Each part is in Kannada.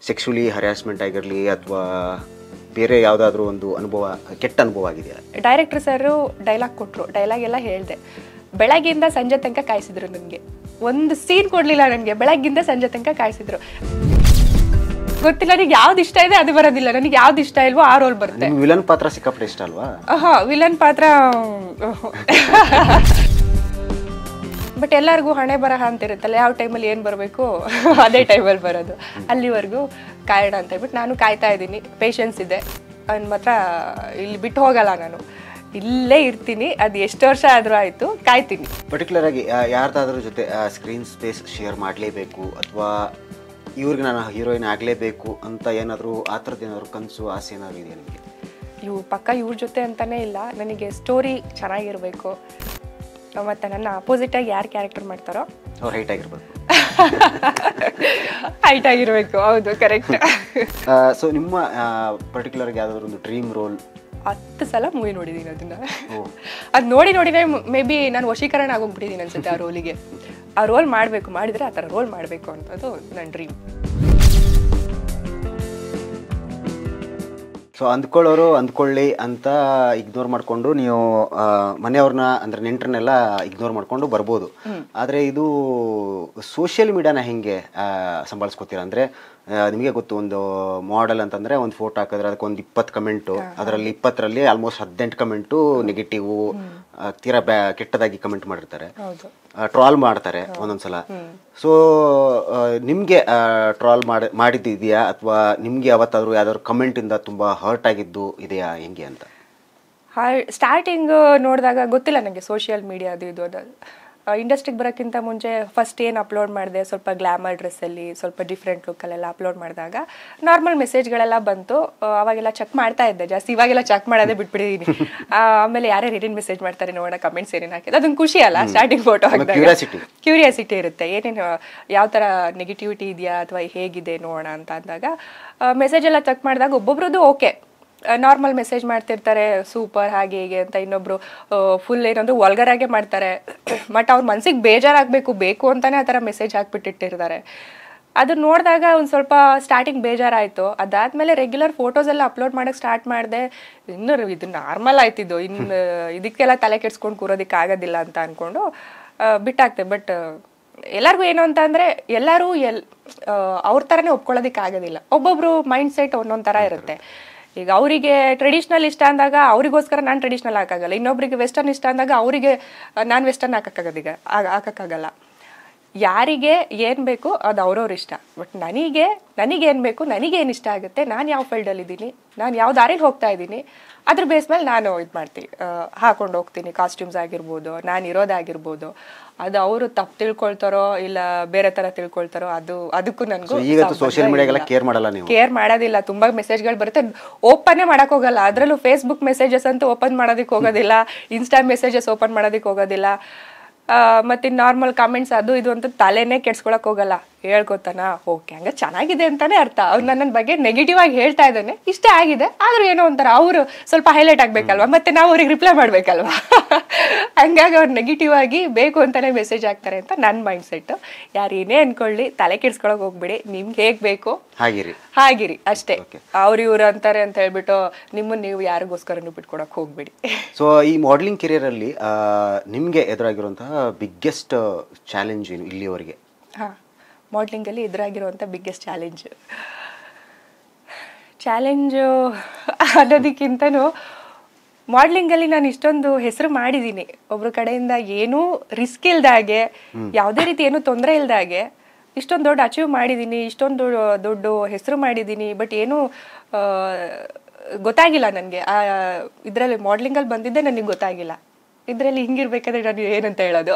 ಸೆಕ್ಸುವಲಿ ಹರಾಸ್ಮೆಂಟ್ ಆಗಿರಲಿ ಅಥವಾ ಬೇರೆ ಯಾವುದಾದ್ರೂ ಒಂದು ಅನುಭವ, ಕೆಟ್ಟ ಅನುಭವ ಆಗಿದೆಯಾ? ಡೈರೆಕ್ಟರ್ ಸರು ಡೈಲಾಗ್ ಕೊಟ್ಟರು, ಡೈಲಾಗ್ ಎಲ್ಲ ಹೇಳಿದೆ. ಬೆಳಗ್ಗಿಂದ ಸಂಜೆ ತನಕ ಕಾಯಿಸಿದ್ರು ನನಗೆ. ಒಂದು ಸೀನ್ ಕೊಡಲಿಲ್ಲ ನನಗೆ, ಬೆಳಗ್ಗಿಂದ ಸಂಜೆ ತನಕ ಕಾಯಿಸಿದ್ರು. ಗೊತ್ತಿಲ್ಲ ನನಗೆ ಯಾವ್ದು ಇಷ್ಟ ಇದೆ ಅದು ಬರೋದಿಲ್ಲ, ನನಗೆ ಯಾವ್ದು ಇಷ್ಟ ಇಲ್ವೋ ಆ ರೋಲ್ ಬರುತ್ತೆ. ವಿಲನ್ ಪಾತ್ರ ಸಿಕ್ಕಾಪಟ್ಟೆ ಇಷ್ಟ ಅಲ್ವಾ? ವಿಲನ್ ಪಾತ್ರ ಬಟ್ ಎಲ್ಲರಿಗೂ ಹಣೆ ಬರಹ ಅಂತ ಇರುತ್ತಲ್ಲ, ಯಾವ ಟೈಮಲ್ಲಿ ಏನು ಬರಬೇಕು ಅದೇ ಟೈಮಲ್ಲಿ ಬರೋದು. ಅಲ್ಲಿವರೆಗೂ ಕಾಯೋಣ ಅಂತ ಹೇಳ್ಬಿಟ್ಟು ನಾನು ಕಾಯ್ತಾ ಇದ್ದೀನಿ. ಪೇಷನ್ಸ್ ಇದೆ, ಅವ್ನು ಮಾತ್ರ ಇಲ್ಲಿ ಬಿಟ್ಟು ಹೋಗಲ್ಲ, ನಾನು ಇಲ್ಲೇ ಇರ್ತೀನಿ. ಅದು ಎಷ್ಟು ವರ್ಷ ಆದರೂ ಆಯಿತು, ಕಾಯ್ತೀನಿ. ಪರ್ಟಿಕ್ಯುಲರ್ ಆಗಿ ಯಾರ್ದಾದ್ರೂ ಜೊತೆ ಸ್ಕ್ರೀನ್ ಸ್ಪೇಸ್ ಶೇರ್ ಮಾಡಲೇಬೇಕು ಅಥವಾ ಇವ್ರಿಗೆ ನಾನು ಹೀರೋಯಿನ್ ಆಗಲೇಬೇಕು ಅಂತ ಏನಾದರೂ ಆ ಥರದ್ದು ಏನಾದರೂ ಕನಸು, ಆಸೆ ಏನಾದರೂ ಇದೆಯಾ ನಿಮಗೆ? ಪಕ್ಕ ಇವ್ರ ಜೊತೆ ಅಂತಲೇ ಇಲ್ಲ, ನನಗೆ ಸ್ಟೋರಿ ಚೆನ್ನಾಗಿರಬೇಕು. ಮತ್ತು ನನ್ನ ಅಪೋಸಿಟಾಗಿ ಯಾರು ಕ್ಯಾರೆಕ್ಟರ್ ಮಾಡ್ತಾರೋ ಅವ್ರು ಹೈಟ್ ಆಗಿರ್ಬೇಕು. ಹೈಟ್ ಆಗಿರಬೇಕು, ಹೌದು, ಕರೆಕ್ಟ್. ಸೊ ನಿಮ್ಮ ಪರ್ಟಿಕ್ಯುಲರ್ ಯಾವುದಾದ್ರು ಒಂದು ಡ್ರೀಮ್ ರೋಲ್? 10 ಸಲ ಮೂವಿ ನೋಡಿದ್ದೀನಿ ಅದನ್ನ. ಅದು ನೋಡಿನೇ ಮೇ ಬಿ ನಾನು ವಶೀಕರಣ ಆಗೋಗ್ಬಿಟ್ಟಿದ್ದೀನಿ ಅನ್ಸುತ್ತೆ ಆ ರೋಲಿಗೆ. ಆ ರೋಲ್ ಮಾಡಬೇಕು, ಮಾಡಿದರೆ ಆ ಥರ ರೋಲ್ ಮಾಡಬೇಕು ಅಂತದ್ದು ನನ್ನ ಡ್ರೀಮ್. ಸೊ ಅಂದ್ಕೊಳ್ಳೋರು ಅಂದ್ಕೊಳ್ಳಿ ಅಂತ ಇಗ್ನೋರ್ ಮಾಡಿಕೊಂಡು ನೀವು ಮನೆಯವ್ರನ್ನ ಅಂದರೆ ನೆಂಟರನ್ನೆಲ್ಲ ಇಗ್ನೋರ್ ಮಾಡಿಕೊಂಡು ಬರ್ಬೋದು. ಆದರೆ ಇದು ಸೋಷಿಯಲ್ ಮೀಡಿಯಾನ ಹೆಂಗೆ ಸಂಭಾಳಿಸ್ಕೊತೀರಾ? ಅಂದರೆ ನಿಮಗೆ ಗೊತ್ತು, ಒಂದು ಮಾಡೆಲ್ ಅಂತಂದರೆ ಒಂದು ಫೋಟೋ ಹಾಕಿದ್ರೆ ಅದಕ್ಕೆ ಒಂದು 20 ಕಮೆಂಟು, ಅದರಲ್ಲಿ 20ರಲ್ಲಿ ಆಲ್ಮೋಸ್ಟ್ 18 ಕಮೆಂಟು ನೆಗೆಟಿವು, ತೀರಾ ಕೆಟ್ಟದಾಗಿ ಕಮೆಂಟ್ ಮಾಡಿರ್ತಾರೆ, ಟ್ರಾಲ್ ಮಾಡ್ತಾರೆ ಒಂದೊಂದ್ಸಲ. ಸೊ ನಿಮಗೆ ಟ್ರಾಲ್ ಮಾಡಿದ್ದಿದೆಯಾ ಅಥವಾ ನಿಮಗೆ ಯಾವತ್ತಾದರೂ ಯಾವ್ದಾದ್ರು ಕಮೆಂಟಿಂದ ತುಂಬ ಹರ್ಟ್ ಆಗಿದ್ದು ಇದೆಯಾ, ಹೆಂಗೆ ಅಂತ? ಸ್ಟಾರ್ಟಿಂಗ್ ನೋಡಿದಾಗ ಗೊತ್ತಿಲ್ಲ ನನಗೆ ಸೋಷಿಯಲ್ ಮೀಡಿಯಾ ಅದು ಇದು. ಅದು ಇಂಡಸ್ಟ್ರಿಗೆ ಬರೋಕ್ಕಿಂತ ಮುಂಚೆ ಫಸ್ಟ್ ಏನು ಅಪ್ಲೋಡ್ ಮಾಡಿದೆ, ಸ್ವಲ್ಪ ಗ್ಲಾಮರ್ ಡ್ರೆಸ್ಸಲ್ಲಿ ಸ್ವಲ್ಪ ಡಿಫ್ರೆಂಟ್ ಲುಕ್ಕಲ್ಲೆಲ್ಲ ಅಪ್ಲೋಡ್ ಮಾಡಿದಾಗ ನಾರ್ಮಲ್ ಮೆಸೇಜ್ಗಳೆಲ್ಲ ಬಂತು. ಅವಾಗೆಲ್ಲ ಚೆಕ್ ಮಾಡ್ತಾ ಇದ್ದೆ ಜಾಸ್ತಿ, ಇವಾಗೆಲ್ಲ ಚೆಕ್ ಮಾಡೋದೇ ಬಿಟ್ಬಿಟ್ಟಿದ್ದೀನಿ. ಆಮೇಲೆ ಯಾರ್ಯಾರು ಏನೇನು ಮೆಸೇಜ್ ಮಾಡ್ತಾರೆ ನೋಡೋಣ, ಕಮೆಂಟ್ಸ್ ಏನೇನು ಹಾಕಿದೆ, ಅದೊಂದು ಖುಷಿ ಅಲ್ಲ. ಸ್ಟಾರ್ಟಿಂಗ್ ಫೋಟೋ ಹಾಕಿದಾಗ ಕ್ಯೂರಿಯಾಸಿಟಿ ಇರುತ್ತೆ, ಏನೇನು ಯಾವ ಥರ ನೆಗೆಟಿವಿಟಿ ಇದೆಯಾ ಅಥವಾ ಹೇಗಿದೆ ನೋಡೋಣ ಅಂತ ಅಂದಾಗ ಮೆಸೇಜ್ ಎಲ್ಲ ಚೆಕ್ ಮಾಡಿದಾಗ ಒಬ್ಬೊಬ್ರದ್ದು ಓಕೆ, ನಾರ್ಮಲ್ ಮೆಸೇಜ್ ಮಾಡ್ತಿರ್ತಾರೆ, ಸೂಪರ್ ಹಾಗೆ ಹೀಗೆ ಅಂತ. ಇನ್ನೊಬ್ರು ಫುಲ್ ಏನಂದ್ರೆ ವಲ್ಗರಾಗೆ ಮಾಡ್ತಾರೆ, ಬಟ್ ಅವ್ರ ಮನ್ಸಿಗೆ ಬೇಜಾರಾಗಬೇಕು ಬೇಕು ಅಂತಾನೆ ಆ ಥರ ಮೆಸೇಜ್ ಹಾಕ್ಬಿಟ್ಟಿಟ್ಟಿರ್ತಾರೆ. ಅದು ನೋಡಿದಾಗ ಒಂದು ಸ್ವಲ್ಪ ಸ್ಟಾರ್ಟಿಂಗ್ ಬೇಜಾರಾಯಿತು. ಅದಾದಮೇಲೆ ರೆಗ್ಯುಲರ್ ಫೋಟೋಸ್ ಎಲ್ಲ ಅಪ್ಲೋಡ್ ಮಾಡೋಕ್ಕೆ ಸ್ಟಾರ್ಟ್ ಮಾಡಿದೆ. ಇನ್ನು ಇದು ನಾರ್ಮಲ್ ಆಯ್ತಿದ್ದು, ಇನ್ನು ಇದಕ್ಕೆಲ್ಲ ತಲೆ ಕೆಡ್ಸ್ಕೊಂಡು ಕೂರೋದಕ್ಕೆ ಆಗೋದಿಲ್ಲ ಅಂತ ಅಂದ್ಕೊಂಡು ಬಿಟ್ಟಾಗ್ತೆ. ಬಟ್ ಎಲ್ಲರಿಗೂ ಏನು ಅಂತ ಅಂದರೆ ಎಲ್ಲರೂ ಅವ್ರ ಥರನೇ ಒಪ್ಕೊಳ್ಳೋದಕ್ಕೆ ಆಗೋದಿಲ್ಲ. ಒಬ್ಬೊಬ್ರು ಮೈಂಡ್ ಸೆಟ್ ಒಂದೊಂದು ಥರ ಇರುತ್ತೆ. ಈಗ ಅವರಿಗೆ ಟ್ರೆಡಿಷ್ನಲ್ ಇಷ್ಟ ಅಂದಾಗ ಅವರಿಗೋಸ್ಕರ ನಾನು ಟ್ರೆಡಿಷ್ನಲ್ ಹಾಕಾಗಲ್ಲ, ಇನ್ನೊಬ್ರಿಗೆ ವೆಸ್ಟರ್ನ್ ಇಷ್ಟ ಅಂದಾಗ ಅವರಿಗೆ ನಾನು ವೆಸ್ಟರ್ನ್ ಹಾಕೋಕ್ಕಾಗಲ್ಲ. ಯಾರಿಗೆ ಏನು ಬೇಕು ಅದು ಅವ್ರವ್ರ ಇಷ್ಟ. ಬಟ್ ನನಗೇನು ಬೇಕು, ನನಗೇನು ಇಷ್ಟ ಆಗುತ್ತೆ, ನಾನು ಯಾವ ಫೀಲ್ಡಲ್ಲಿದ್ದೀನಿ, ನಾನು ಯಾವ ದಾರಿಲಿ ಹೋಗ್ತಾ ಇದ್ದೀನಿ, ಅದ್ರ ಬೇಸ್ ಮೇಲೆ ನಾನು ಇದು ಮಾಡ್ತೀನಿ, ಹಾಕೊಂಡು ಹೋಗ್ತೀನಿ. ಕಾಸ್ಟ್ಯೂಮ್ಸ್ ಆಗಿರ್ಬೋದು, ನಾನು ಇರೋದಾಗಿರ್ಬೋದು, ಅದು ಅವರು ತಪ್ಪು ತಿಳ್ಕೊಳ್ತಾರೋ ಇಲ್ಲ ಬೇರೆ ಥರ ತಿಳ್ಕೊಳ್ತಾರೋ ಅದಕ್ಕೂ ನನಗೂ ಸೋಷಿಯಲ್ ಮೀಡಿಯಾಗೆಲ್ಲ ಕೇರ್ ಮಾಡೋದಿಲ್ಲ. ತುಂಬ ಮೆಸೇಜ್ಗಳು ಬರುತ್ತೆ, ಓಪನ್ನೇ ಮಾಡೋಕೆ ಹೋಗಲ್ಲ. ಅದರಲ್ಲೂ ಫೇಸ್ಬುಕ್ ಮೆಸೇಜಸ್ ಅಂತೂ ಓಪನ್ ಮಾಡೋದಕ್ಕೆ ಹೋಗೋದಿಲ್ಲ, ಇನ್ಸ್ಟಾ ಮೆಸೇಜಸ್ ಓಪನ್ ಮಾಡೋದಕ್ಕೆ ಹೋಗೋದಿಲ್ಲ. ಮತ್ತು ನಾರ್ಮಲ್ ಕಮೆಂಟ್ಸ್ ಅದು ಇದು ಅಂತ ತಲೆನೇ ಕೆಡ್ಸ್ಕೊಳಕ್ಕೆ ಹೋಗಲ್ಲ. ಹೇಳ್ಕೊತಾನ ಓಕೆ ಹಂಗೆ ಚೆನ್ನಾಗಿದೆ ಅಂತಾನೆ ಅರ್ಥ. ಅವ್ರು ನನ್ನ ಬಗ್ಗೆ ನೆಗೆಟಿವ್ ಆಗಿ ಹೇಳ್ತಾ ಇದ್ದಾನೆ, ಇಷ್ಟ ಆಗಿದೆ, ಆದರೂ ಏನೋ ಒಂಥರ ಅವರು ಸ್ವಲ್ಪ ಹೈಲೈಟ್ ಆಗಬೇಕಲ್ವ, ಮತ್ತೆ ನಾವು ಅವ್ರಿಗೆ ರಿಪ್ಲೈ ಮಾಡಬೇಕಲ್ವ. ಹಂಗಾಗಿ ಅವ್ರು ನೆಗೆಟಿವ್ ಆಗಿ ಬೇಕು ಅಂತಾನೆ ಮೆಸೇಜ್ ಹಾಕ್ತಾರೆ ಅಂತ ನನ್ನ ಮೈಂಡ್ ಸೆಟ್. ಯಾರು ಏನೇ ಅನ್ಕೊಳ್ಳಿ, ತಲೆ ಕೆಡ್ಸ್ಕೊಳಕ್ಕೆ ಹೋಗ್ಬಿಡಿ, ನಿಮ್ಗೆ ಹೇಗೆ ಬೇಕು ಹಾಗಿರಿ ಅಷ್ಟೇ. ಇವ್ರು ಅಂತಾರೆ ಅಂತ ಹೇಳ್ಬಿಟ್ಟು ನಿಮ್ಮನ್ನು ನೀವು ಯಾರಿಗೋಸ್ಕರನೂ ಬಿಟ್ಕೊಡಕ್ಕೆ ಹೋಗ್ಬಿಡಿ. ಸೊ ಈ ಮಾಡಲಿಂಗ್ ಕೆರಿಯರಲ್ಲಿ ನಿಮಗೆ ಎದುರಾಗಿರುವಂತಹ ಬಿಗ್ಗೆಸ್ಟ್ ಚಾಲೆಂಜ್ ಏನು ಇಲ್ಲಿವರೆಗೆ? ಮಾಡಲಿಂಗಲ್ಲಿ ಎದುರಾಗಿರುವಂಥ ಬಿಗ್ಗೆಸ್ಟ್ ಚಾಲೆಂಜು ಅನ್ನೋದಕ್ಕಿಂತನೂ ಮಾಡಲಿಂಗಲ್ಲಿ ನಾನು ಇಷ್ಟೊಂದು ಹೆಸರು ಮಾಡಿದ್ದೀನಿ. ಒಬ್ರ ಕಡೆಯಿಂದ ಏನೂ ರಿಸ್ಕ್ ಇಲ್ದಾಗೆ, ಯಾವುದೇ ರೀತಿ ಏನೂ ತೊಂದರೆ ಇಲ್ದಾಗೆ ಇಷ್ಟೊಂದು ದೊಡ್ಡ ಅಚೀವ್ ಮಾಡಿದ್ದೀನಿ, ಇಷ್ಟೊಂದು ದೊಡ್ಡ ಹೆಸರು ಮಾಡಿದ್ದೀನಿ. ಬಟ್ ಏನೂ ಗೊತ್ತಾಗಿಲ್ಲ ನನಗೆ. ಇದರಲ್ಲಿ ಮಾಡಲಿಂಗಲ್ಲಿ ಬಂದಿದ್ದೆ ನನಗೆ ಗೊತ್ತಾಗಿಲ್ಲ. ಇದರಲ್ಲಿ ಹಿಂಗಿರ್ಬೇಕಾದ್ರೆ ನಾನು ಏನಂತ ಹೇಳೋದು,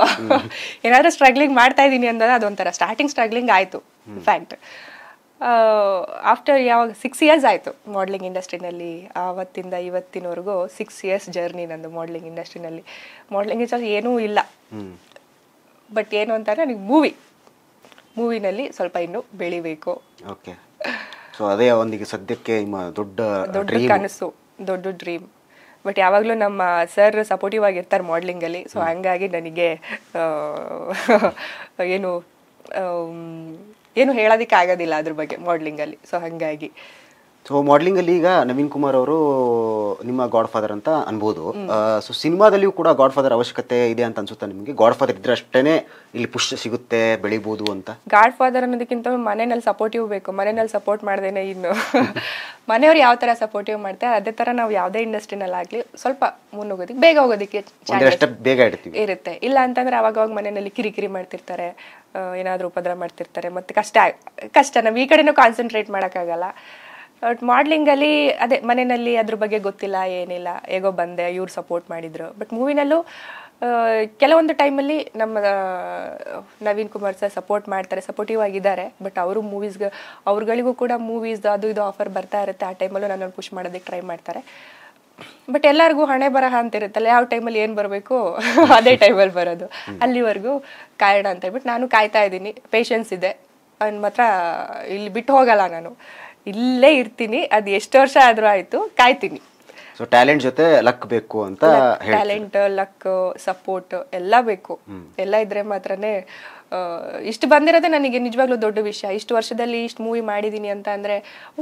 ಏನಾದರೂ ಸ್ಟ್ರಗ್ಲಿಂಗ್ ಮಾಡ್ತಾ ಇದ್ದೀನಿ ಅಂದ್ರೆ ಅದೊಂಥರ ಸ್ಟಾರ್ಟಿಂಗ್ ಸ್ಟ್ರಗ್ಲಿಂಗ್ ಆಯಿತು. ಫ್ಯಾಕ್ಟ್ ಆಫ್ಟರ್ ಯಾವಾಗ 6 years ಆಯಿತು ಮಾಡಲಿಂಗ್ ಇಂಡಸ್ಟ್ರಿನಲ್ಲಿ. ಆವತ್ತಿಂದ ಇವತ್ತಿನವರೆಗೂ 6 years ಜರ್ನಿ ನಂದು ಮಾಡಲಿಂಗ್ ಇಂಡಸ್ಟ್ರಿನಲ್ಲಿ. ಮಾಡಲಿಂಗ್ ಇಂಡಸ್ಟ್ರಿ ಏನೂ ಇಲ್ಲ, ಬಟ್ ಏನು ಅಂತಾರೆ ನನಗೆ ಮೂವಿನಲ್ಲಿ ಸ್ವಲ್ಪ ಇನ್ನೂ ಬೆಳಿಬೇಕು. ಓಕೆ, ಸೊ ಅದೇ ಒಂದಿಗೆ ಸದ್ಯಕ್ಕೆ ದೊಡ್ಡ ಕನಸು, ದೊಡ್ಡ ಡ್ರೀಮ್. ಬಟ್ ಯಾವಾಗಲೂ ನಮ್ಮ ಸರ್ ಸಪೋರ್ಟಿವ್ ಆಗಿರ್ತಾರೆ ಮಾಡಲಿಂಗಲ್ಲಿ. ಸೊ ಹಂಗಾಗಿ ನನಗೆ ಏನು ಏನು ಹೇಳೋದಕ್ಕೆ ಆಗೋದಿಲ್ಲ ಅದ್ರ ಬಗ್ಗೆ ಮಾಡ್ಲಿಂಗಲ್ಲಿ. ಸೊ ಹಾಗಾಗಿ ಸೊ ಮಾಡ್ಲಿಂಗಲ್ಲಿ ಈಗ ನವೀನ್ ಕುಮಾರ್ ಅವರು ನಿಮ್ಮ ಗಾಡ್ ಫಾದರ್ ಅಂತ ಅನ್ಬೋದು. ಸೊ ಸಿನಿಮಾದಲ್ಲಿಯೂ ಕೂಡ ಗಾಡ್ ಫಾದರ್ ಅವಶ್ಯಕತೆ ಇದೆ ಅಂತ ಅನ್ಸುತ್ತಾ ನಿಮಗೆ? ಗಾಡ್ ಫಾದರ್ ಇದ್ರೆ ಅಷ್ಟೇನೆ ಇಲ್ಲಿ ಪುಷ್ ಸಿಗುತ್ತೆ, ಬೆಳಿಬೋದು ಅಂತ? ಗಾಡ್ ಫಾದರ್ ಅನ್ನೋದಕ್ಕಿಂತ ಮನೆಯಲ್ಲಿ ಸಪೋರ್ಟಿವ್ ಬೇಕು. ಮನೆಯಲ್ಲಿ ಸಪೋರ್ಟ್ ಮಾಡ್ದೇನೆ ಇನ್ನು ಮನೆಯವ್ರು ಯಾವ ತರ ಸಪೋರ್ಟಿವ್ ಮಾಡ್ತಾರೆ ಅದೇ ತರ ನಾವು ಯಾವುದೇ ಇಂಡಸ್ಟ್ರಿನಲ್ಲಾಗ್ಲಿ ಸ್ವಲ್ಪ ಮುನ್ನೋಗೋದಕ್ಕೆ ಬೇಗ ಹೋಗೋದಕ್ಕೆ ಬೇಗ ಇರುತ್ತೆ. ಇಲ್ಲ ಅಂತಂದ್ರೆ ಅವಾಗ ಮನೆಯಲ್ಲಿ ಕಿರಿಕಿರಿ ಮಾಡ್ತಿರ್ತಾರೆ, ಏನಾದ್ರೂ ಉಪದ್ರ ಮಾಡ್ತಿರ್ತಾರೆ, ಮತ್ತೆ ಕಷ್ಟ ನಾವು ಈ ಕಡೆನೂ ಕಾನ್ಸಂಟ್ರೇಟ್ ಮಾಡೋಕ್ಕಾಗಲ್ಲ. ಬಟ್ ಮಾಡ್ಲಿಂಗಲ್ಲಿ ಅದೇ ಮನೆಯಲ್ಲಿ ಅದ್ರ ಬಗ್ಗೆ ಗೊತ್ತಿಲ್ಲ, ಏನಿಲ್ಲ, ಹೇಗೋ ಬಂದೆ, ಇವ್ರು ಸಪೋರ್ಟ್ ಮಾಡಿದ್ರು. ಬಟ್ ಮೂವಿನಲ್ಲೂ ಕೆಲವೊಂದು ಟೈಮಲ್ಲಿ ನಮ್ಮ ನವೀನ್ ಕುಮಾರ್ ಸರ್ ಸಪೋರ್ಟ್ ಮಾಡ್ತಾರೆ, ಸಪೋರ್ಟಿವ್ ಆಗಿದ್ದಾರೆ. ಬಟ್ ಅವರು ಅವ್ರುಗಳಿಗೂ ಕೂಡ ಮೂವೀಸ್ ಅದು ಇದು ಆಫರ್ ಬರ್ತಾ ಇರುತ್ತೆ. ಆ ಟೈಮಲ್ಲೂ ನನ್ನನ್ನು ಪುಷ್ ಮಾಡೋದಕ್ಕೆ ಟ್ರೈ ಮಾಡ್ತಾರೆ. ಬಟ್ ಎಲ್ಲರಿಗೂ ಹಣೆ ಬರಹ ಅಂತ ಇರುತ್ತಲ್ಲ, ಯಾವ ಟೈಮಲ್ಲಿ ಏನು ಬರಬೇಕು ಅದೇ ಟೈಮಲ್ಲಿ ಬರೋದು. ಅಲ್ಲಿವರೆಗೂ ಕಾಯೋಣ ಅಂತ ಹೇಳ್ಬಿಟ್ಟು ನಾನು ಕಾಯ್ತಾ ಇದ್ದೀನಿ. ಪೇಷನ್ಸ್ ಇದೆ, ಅವ್ನು ಮಾತ್ರ ಇಲ್ಲಿ ಬಿಟ್ಟು ಹೋಗಲ್ಲ, ನಾನು ಇಲ್ಲೇ ಇರ್ತೀನಿ. ಅದು ಎಷ್ಟು ವರ್ಷ ಆದ್ರೂ ಆಯ್ತು, ಕಾಯ್ತೀನಿ. ಸೊ ಟ್ಯಾಲೆಂಟ್ ಜೊತೆ ಲಕ್ ಬೇಕು ಅಂತ. ಟ್ಯಾಲೆಂಟ್, ಲಕ್, ಸಪೋರ್ಟ್ ಎಲ್ಲ ಬೇಕು. ಎಲ್ಲ ಇದ್ರೆ ಮಾತ್ರನೇ ಇಷ್ಟು ಬಂದಿರೋದೇ ನನಗೆ ನಿಜವಾಗ್ಲೂ ದೊಡ್ಡ ವಿಷಯ. ಇಷ್ಟು ವರ್ಷದಲ್ಲಿ ಇಷ್ಟು ಮೂವಿ ಮಾಡಿದೀನಿ ಅಂತ ಅಂದ್ರೆ,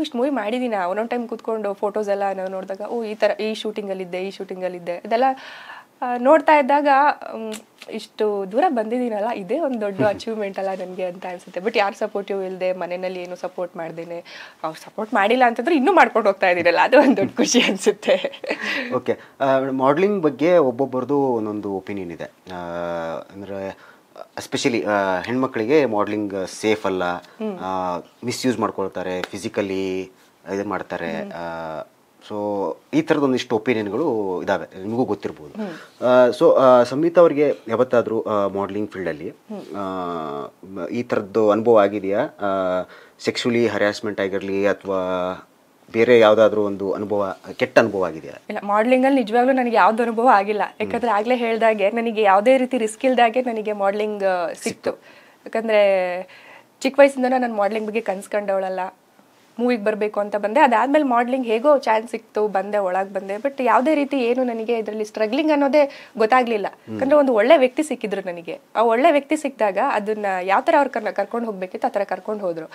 ಇಷ್ಟು ಮೂವಿ ಮಾಡಿದೀನಿ. ಒಂದೊಂದು ಟೈಮ್ ಕೂತ್ಕೊಂಡು ಫೋಟೋಸ್ ಎಲ್ಲ ನಾವು ನೋಡಿದಾಗ ಈ ತರ ಈ ಶೂಟಿಂಗಲ್ಲಿದ್ದೆ ಇದೆಲ್ಲ ನೋಡ್ತಾ ಇದ್ದಾಗ ಇಷ್ಟು ದೂರ ಬಂದಿದ್ದೀನಲ್ಲ, ಇದೇ ಒಂದು ದೊಡ್ಡ ಅಚೀವ್ಮೆಂಟ್ ಅಲ್ಲ ನನಗೆ ಅಂತ ಅನ್ಸುತ್ತೆ. ಬಟ್ ಯಾರು ಸಪೋರ್ಟಿವ್ ಇಲ್ಲದೆ, ಮನೆಯಲ್ಲಿ ಏನು ಸಪೋರ್ಟ್ ಮಾಡ್ದೇನೆ, ಅವ್ರು ಸಪೋರ್ಟ್ ಮಾಡಿಲ್ಲ ಅಂತಂದ್ರೆ ಇನ್ನೂ ಮಾಡ್ಕೊಂಡು ಹೋಗ್ತಾ ಇದ್ದೀರಲ್ಲ, ಅದು ಒಂದು ದೊಡ್ಡ ಖುಷಿ ಅನ್ಸುತ್ತೆ. ಓಕೆ, ಮಾಡ್ಲಿಂಗ್ ಬಗ್ಗೆ ಒಬ್ಬೊಬ್ಬರದು ಒಂದೊಂದು ಒಪಿನಿಯನ್ ಇದೆ. ಅಂದರೆ ಎಸ್ಪೆಷಲಿ ಹೆಣ್ಮಕ್ಳಿಗೆ ಮಾಡ್ಲಿಂಗ್ ಸೇಫ್ ಅಲ್ಲ, ಮಿಸ್ಯೂಸ್ ಮಾಡ್ಕೊಳ್ತಾರೆ, ಫಿಸಿಕಲಿ ಇದು ಮಾಡ್ತಾರೆ. ಸೊ ಈ ಥರದ ಒಂದಿಷ್ಟು ಒಪಿನಿಯನ್ಗಳು ಇದ್ದಾವೆ, ನಿಮಗೂ ಗೊತ್ತಿರ್ಬೋದು. ಸೊ ಸಂಹಿತಾ ಅವರಿಗೆ ಯಾವತ್ತಾದರೂ ಮಾಡ್ಲಿಂಗ್ ಫೀಲ್ಡಲ್ಲಿ ಈ ಥರದ್ದು ಅನುಭವ ಆಗಿದೆಯಾ? ಸೆಕ್ಸುವಲಿ ಹರಾಸ್ಮೆಂಟ್ ಆಗಿರಲಿ ಅಥವಾ ಬೇರೆ ಯಾವುದಾದ್ರೂ ಒಂದು ಅನುಭವ, ಕೆಟ್ಟ ಅನುಭವ ಆಗಿದೆಯಾ? ಇಲ್ಲ, ಮಾಡ್ಲಿಂಗಲ್ಲಿ ನಿಜವಾಗ್ಲೂ ನನಗೆ ಯಾವ್ದು ಅನುಭವ ಆಗಿಲ್ಲ. ಯಾಕಂದ್ರೆ ಆಗ್ಲೇ ಹೇಳ್ದಾಗೆ ನನಗೆ ಯಾವುದೇ ರೀತಿ ರಿಸ್ಕ್ ಇಲ್ದಾಗೆ ನನಗೆ ಮಾಡ್ಲಿಂಗ್ ಸಿಕ್ತು. ಯಾಕಂದ್ರೆ ಚಿಕ್ಕ ವಯಸ್ಸಿಂದ ನಾನು ಮಾಡ್ಲಿಂಗ್ ಬಗ್ಗೆ ಕನ್ಸ್ಕೊಂಡವಳಲ್ಲ. ಮೂವಿಗೆ ಬರಬೇಕು ಅಂತ ಬಂದೆ, ಅದಾದ್ಮೇಲೆ ಮಾಡ್ಲಿಂಗ್ ಹೇಗೋ ಚಾನ್ಸ್ ಸಿಕ್ತು, ಬಂದೆ, ಒಳಗೆ ಬಂದೆ. ಬಟ್ ಯಾವುದೇ ರೀತಿ ಏನು ನನಗೆ ಇದರಲ್ಲಿ ಸ್ಟ್ರಗ್ಲಿಂಗ್ ಅನ್ನೋದೇ ಗೊತ್ತಾಗ್ಲಿಲ್ಲ. ಯಾಕಂದ್ರೆ ಒಂದು ಒಳ್ಳೆ ವ್ಯಕ್ತಿ ಸಿಕ್ಕಿದ್ರು ನನಗೆ. ಆ ಒಳ್ಳೆ ವ್ಯಕ್ತಿ ಸಿಕ್ಕಿದಾಗ ಅದನ್ನ ಯಾವ ಥರ ಅವ್ರು ಕರ್ಕೊಂಡು ಹೋಗ್ಬೇಕಿತ್ತು ಆ ಥರ ಕರ್ಕೊಂಡು ಹೋದ್ರು,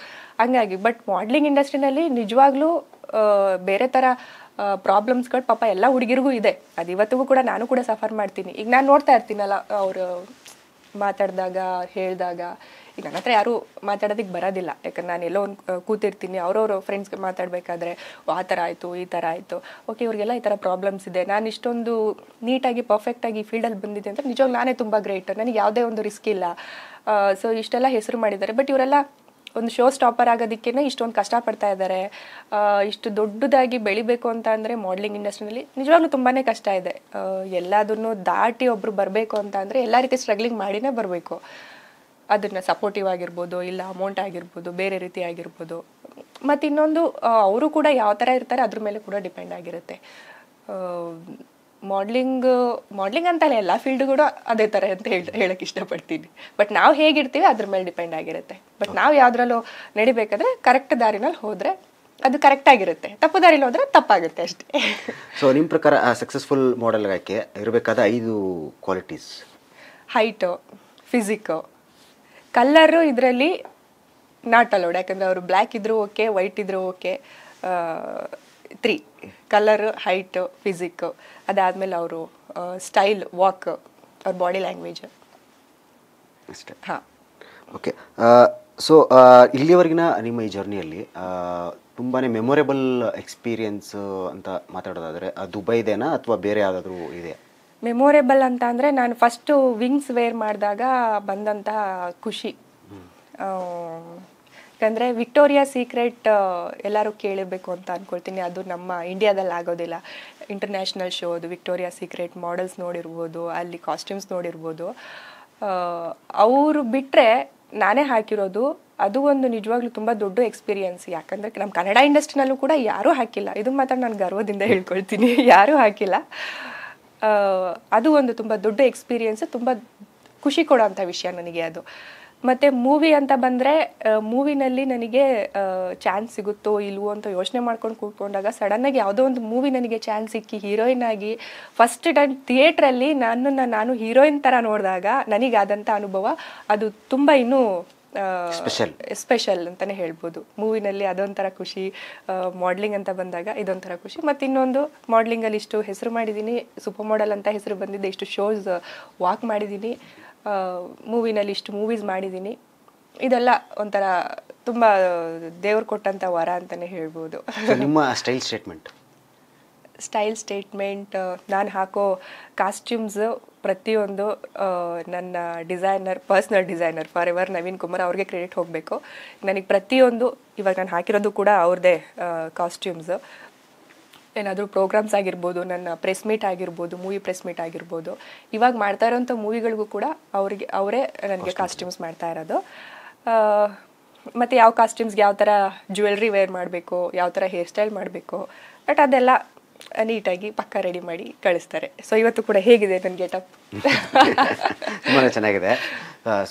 ಹಂಗಾಗಿ. ಬಟ್ ಮಾಡ್ಲಿಂಗ್ ಇಂಡಸ್ಟ್ರಿನಲ್ಲಿ ನಿಜವಾಗ್ಲೂ ಬೇರೆ ಥರ ಪ್ರಾಬ್ಲಮ್ಸ್ಗಳು ಪಾಪ ಎಲ್ಲ ಹುಡುಗಿರಿಗೂ ಇದೆ. ಅದು ಇವತ್ತಿಗೂ ಕೂಡ ನಾನು ಕೂಡ ಸಫರ್ ಮಾಡ್ತೀನಿ. ಈಗ ನಾನು ನೋಡ್ತಾ ಇರ್ತೀನಲ್ಲ, ಅವರು ಮಾತಾಡಿದಾಗ, ಹೇಳಿದಾಗ, ಈಗ ನನ್ನ ಹತ್ರ ಯಾರು ಮಾತಾಡೋದಕ್ಕೆ ಬರೋದಿಲ್ಲ. ಯಾಕಂದ್ರೆ ನಾನು ಎಲ್ಲೋ ಒಂದು ಕೂತಿರ್ತೀನಿ, ಅವ್ರವ್ರ ಫ್ರೆಂಡ್ಸ್ಗೆ ಮಾತಾಡಬೇಕಾದ್ರೆ ಆ ಥರ ಆಯಿತು, ಈ ಥರ ಆಯಿತು, ಓಕೆ ಇವ್ರಿಗೆಲ್ಲ ಈ ಥರ ಪ್ರಾಬ್ಲಮ್ಸ್ ಇದೆ, ನಾನು ಇಷ್ಟೊಂದು ನೀಟಾಗಿ ಪರ್ಫೆಕ್ಟಾಗಿ ಫೀಲ್ಡಲ್ಲಿ ಬಂದಿದ್ದೆ ಅಂತ ನಿಜವಾಗ ನಾನೇ ತುಂಬ ಗ್ರೇಟ್, ನನಗೆ ಯಾವುದೇ ಒಂದು ರಿಸ್ಕ್ ಇಲ್ಲ. ಸೊ ಇಷ್ಟೆಲ್ಲ ಹೆಸರು ಮಾಡಿದ್ದಾರೆ. ಬಟ್ ಇವರೆಲ್ಲ ಒಂದು ಶೋ ಸ್ಟಾಪರ್ ಆಗೋದಕ್ಕೇ ಇಷ್ಟೊಂದು ಕಷ್ಟಪಡ್ತಾ ಇದ್ದಾರೆ. ಇಷ್ಟು ದೊಡ್ಡದಾಗಿ ಬೆಳಿಬೇಕು ಅಂತ ಅಂದರೆ ಮಾಡ್ಲಿಂಗ್ ಇಂಡಸ್ಟ್ರಿನಲ್ಲಿ ನಿಜವಾಗ್ಲೂ ತುಂಬಾ ಕಷ್ಟ ಇದೆ. ಎಲ್ಲದನ್ನು ದಾಟಿ ಒಬ್ಬರು ಬರಬೇಕು ಅಂತ ಅಂದರೆ ಎಲ್ಲ ರೀತಿ ಸ್ಟ್ರಗ್ಲಿಂಗ್ ಮಾಡಿನೇ ಬರಬೇಕು. ಅದನ್ನು ಸಪೋರ್ಟಿವ್ ಆಗಿರ್ಬೋದು, ಇಲ್ಲ ಅಮೌಂಟ್ ಆಗಿರ್ಬೋದು, ಬೇರೆ ರೀತಿ ಆಗಿರ್ಬೋದು. ಮತ್ತು ಇನ್ನೊಂದು ಅವರು ಕೂಡ ಯಾವ ಥರ ಇರ್ತಾರೆ ಅದ್ರ ಮೇಲೆ ಕೂಡ ಡಿಪೆಂಡ್ ಆಗಿರುತ್ತೆ. ಮಾಡ್ಲಿಂಗ್ ಅಂತಲೇ ಎಲ್ಲ ಫೀಲ್ಡ್ ಕೂಡ ಅದೇ ಥರ ಅಂತ ಹೇಳಕ್ಕೆ ಇಷ್ಟಪಡ್ತೀನಿ. ಬಟ್ ನಾವು ಹೇಗಿರ್ತೀವಿ ಅದ್ರ ಮೇಲೆ ಡಿಪೆಂಡ್ ಆಗಿರುತ್ತೆ. ಬಟ್ ನಾವು ಯಾವುದ್ರಲ್ಲೂ ನಡಿಬೇಕಾದ್ರೆ ಕರೆಕ್ಟ್ ದಾರಿನಲ್ಲಿ ಹೋದರೆ ಅದು ಕರೆಕ್ಟ್ ಆಗಿರುತ್ತೆ, ತಪ್ಪು ದಾರಿಲಿ ಹೋದರೆ ತಪ್ಪಾಗುತ್ತೆ ಅಷ್ಟೇ. ಸೊ ನಿಮ್ಮ ಪ್ರಕಾರ ಸಕ್ಸಸ್ಫುಲ್ ಮಾಡೆಲ್ ಆಗೋಕ್ಕೆ ಇರಬೇಕಾದ 5 ಕ್ವಾಲಿಟೀಸ್? ಹೈಟು, ಫಿಸಿಕ್ಕು, ಕಲ್ಲರು ಇದರಲ್ಲಿ ನಾಟ್ ಅಲೌಡ್. ಯಾಕಂದರೆ ಅವರು ಬ್ಲ್ಯಾಕ್ ಇದ್ರೂ ಓಕೆ, ವೈಟ್ ಇದ್ರೂ ಓಕೆ. 3 colour, height, physique. ಅದಾದಮೇಲೆ ಅವರು ಸ್ಟೈಲ್, ವಾಕ್, ಅವ್ರ ಬಾಡಿ ಲ್ಯಾಂಗ್ವೇಜ್ ಅಷ್ಟೇ. ಹಾಂ, ಓಕೆ. ಸೊ ಇಲ್ಲಿವರೆಗಿನ ನಿಮ್ಮ ಈ ಜರ್ನಿಯಲ್ಲಿ ತುಂಬಾ ಮೆಮೊರೇಬಲ್ ಎಕ್ಸ್ಪೀರಿಯನ್ಸ್ ಅಂತ ಮಾತಾಡೋದಾದರೆ ದುಬೈದೇನಾ ಅಥವಾ ಬೇರೆ ಯಾವುದಾದ್ರೂ ಇದೆ? ಮೆಮೊರೇಬಲ್ ಅಂತ ಅಂದರೆ ನಾನು ಫಸ್ಟು ವಿಂಗ್ಸ್ ವೇರ್ ಮಾಡಿದಾಗ ಬಂದಂತಹ ಖುಷಿ. ಯಾಕಂದರೆ ವಿಕ್ಟೋರಿಯಾ ಸೀಕ್ರೆಟ್ ಎಲ್ಲರೂ ಕೇಳಿರಬೇಕು ಅಂತ ಅಂದ್ಕೊಳ್ತೀನಿ. ಅದು ನಮ್ಮ ಇಂಡಿಯಾದಲ್ಲಿ ಆಗೋದಿಲ್ಲ. ಇಂಟರ್ನ್ಯಾಷನಲ್ ಶೋ ಅದು ವಿಕ್ಟೋರಿಯಾ ಸೀಕ್ರೆಟ್ ಮಾಡೆಲ್ಸ್ ನೋಡಿರ್ಬೋದು, ಅಲ್ಲಿ ಕಾಸ್ಟ್ಯೂಮ್ಸ್ ನೋಡಿರ್ಬೋದು. ಅವರು ಬಿಟ್ಟರೆ ನಾನೇ ಹಾಕಿರೋದು. ಅದು ಒಂದು ನಿಜವಾಗ್ಲೂ ತುಂಬ ದೊಡ್ಡ ಎಕ್ಸ್ಪೀರಿಯನ್ಸ್. ಯಾಕಂದರೆ ನಮ್ಮ ಕನ್ನಡ ಇಂಡಸ್ಟ್ರಿನಲ್ಲೂ ಕೂಡ ಯಾರೂ ಹಾಕಿಲ್ಲ. ಇದು ಮಾತ್ರ ನಾನು ಗರ್ವದಿಂದ ಹೇಳ್ಕೊಳ್ತೀನಿ, ಯಾರೂ ಹಾಕಿಲ್ಲ. ಅದು ಒಂದು ತುಂಬ ದೊಡ್ಡ ಎಕ್ಸ್ಪೀರಿಯನ್ಸ್, ತುಂಬ ಖುಷಿ ಕೊಡೋಂಥ ವಿಷಯ ನನಗೆ ಅದು. ಮತ್ತು ಮೂವಿ ಅಂತ ಬಂದರೆ ಮೂವಿನಲ್ಲಿ ನನಗೆ ಚಾನ್ಸ್ ಸಿಗುತ್ತೋ ಇಲ್ವೋ ಅಂತ ಯೋಚನೆ ಮಾಡ್ಕೊಂಡು ಕೂತ್ಕೊಂಡಾಗ ಸಡನ್ನಾಗಿ ಯಾವುದೋ ಒಂದು ಮೂವಿ ನನಗೆ ಚಾನ್ಸ್ ಸಿಕ್ಕಿ ಹೀರೋಯಿನ್ ಆಗಿ ಫಸ್ಟ್ ಟೈಮ್ ಥಿಯೇಟ್ರಲ್ಲಿ ನಾನು ಹೀರೋಯಿನ್ ಥರ ನೋಡಿದಾಗ ನನಗಾದಂಥ ಅನುಭವ ಅದು ತುಂಬ ಇನ್ನೂ ಸ್ಪೆಷಲ್ ಅಂತಲೇ ಹೇಳ್ಬೋದು. ಮೂವಿನಲ್ಲಿ ಅದೊಂಥರ ಖುಷಿ, ಮಾಡ್ಲಿಂಗ್ ಅಂತ ಬಂದಾಗ ಇದೊಂಥರ ಖುಷಿ. ಮತ್ತು ಇನ್ನೊಂದು, ಮಾಡ್ಲಿಂಗಲ್ಲಿ ಇಷ್ಟು ಹೆಸರು ಮಾಡಿದ್ದೀನಿ, ಸೂಪರ್ ಮಾಡೆಲ್ ಅಂತ ಹೆಸರು ಬಂದಿದೆ, ಇಷ್ಟು ಶೋಸ್ ವಾಕ್ ಮಾಡಿದ್ದೀನಿ, ಮೂವಿನಲ್ಲಿ ಇಷ್ಟು ಮೂವೀಸ್ ಮಾಡಿದ್ದೀನಿ. ಇದೆಲ್ಲ ಒಂಥರ ತುಂಬ ದೇವ್ರು ಕೊಟ್ಟಂಥ ವರ ಅಂತಲೇ ಹೇಳ್ಬೋದು. ನಿಮ್ಮ ಸ್ಟೈಲ್ ಸ್ಟೇಟ್ಮೆಂಟ್ ನಾನು ಹಾಕೋ ಕಾಸ್ಟ್ಯೂಮ್ಸ್ ಪ್ರತಿಯೊಂದು ನನ್ನ personal designer for ever Naveen Kumar ಅವ್ರಿಗೆ ಕ್ರೆಡಿಟ್ ಹೋಗಬೇಕು. ನನಗೆ ಪ್ರತಿಯೊಂದು, ಇವಾಗ ನಾನು ಹಾಕಿರೋದು ಕೂಡ ಅವ್ರದ್ದೇ ಕಾಸ್ಟ್ಯೂಮ್ಸ್. ಏನಾದರೂ ಪ್ರೋಗ್ರಾಮ್ಸ್ ಆಗಿರ್ಬೋದು, ನನ್ನ ಪ್ರೆಸ್ ಮೀಟ್ ಆಗಿರ್ಬೋದು, ಮೂವಿ ಪ್ರೆಸ್ ಮೀಟ್ ಆಗಿರ್ಬೋದು, ಇವಾಗ ಮಾಡ್ತಾ ಇರೋಂಥ ಮೂವಿಗಳಿಗೂ ಕೂಡ ಅವರೇ ನನಗೆ ಕಾಸ್ಟ್ಯೂಮ್ಸ್ ಮಾಡ್ತಾ ಇರೋದು. ಮತ್ತು ಯಾವ ಕಾಸ್ಟ್ಯೂಮ್ಸ್ಗೆ ಯಾವ ಥರ ಜ್ಯುವೆಲ್ರಿ ವೇರ್ ಮಾಡಬೇಕು, ಯಾವ ಥರ ಹೇರ್ ಸ್ಟೈಲ್ ಮಾಡಬೇಕು, ಬಟ್ ಅದೆಲ್ಲ ನೀಟಾಗಿ ಪಕ್ಕ ರೆಡಿ ಮಾಡಿ ಕಳಿಸ್ತಾರೆ. ಸೊ ಇವತ್ತು ಕೂಡ ಹೇಗಿದೆ ನನ್ನ ಗೆಟಪ್? ತುಂಬಾ ಚೆನ್ನಾಗಿದೆ.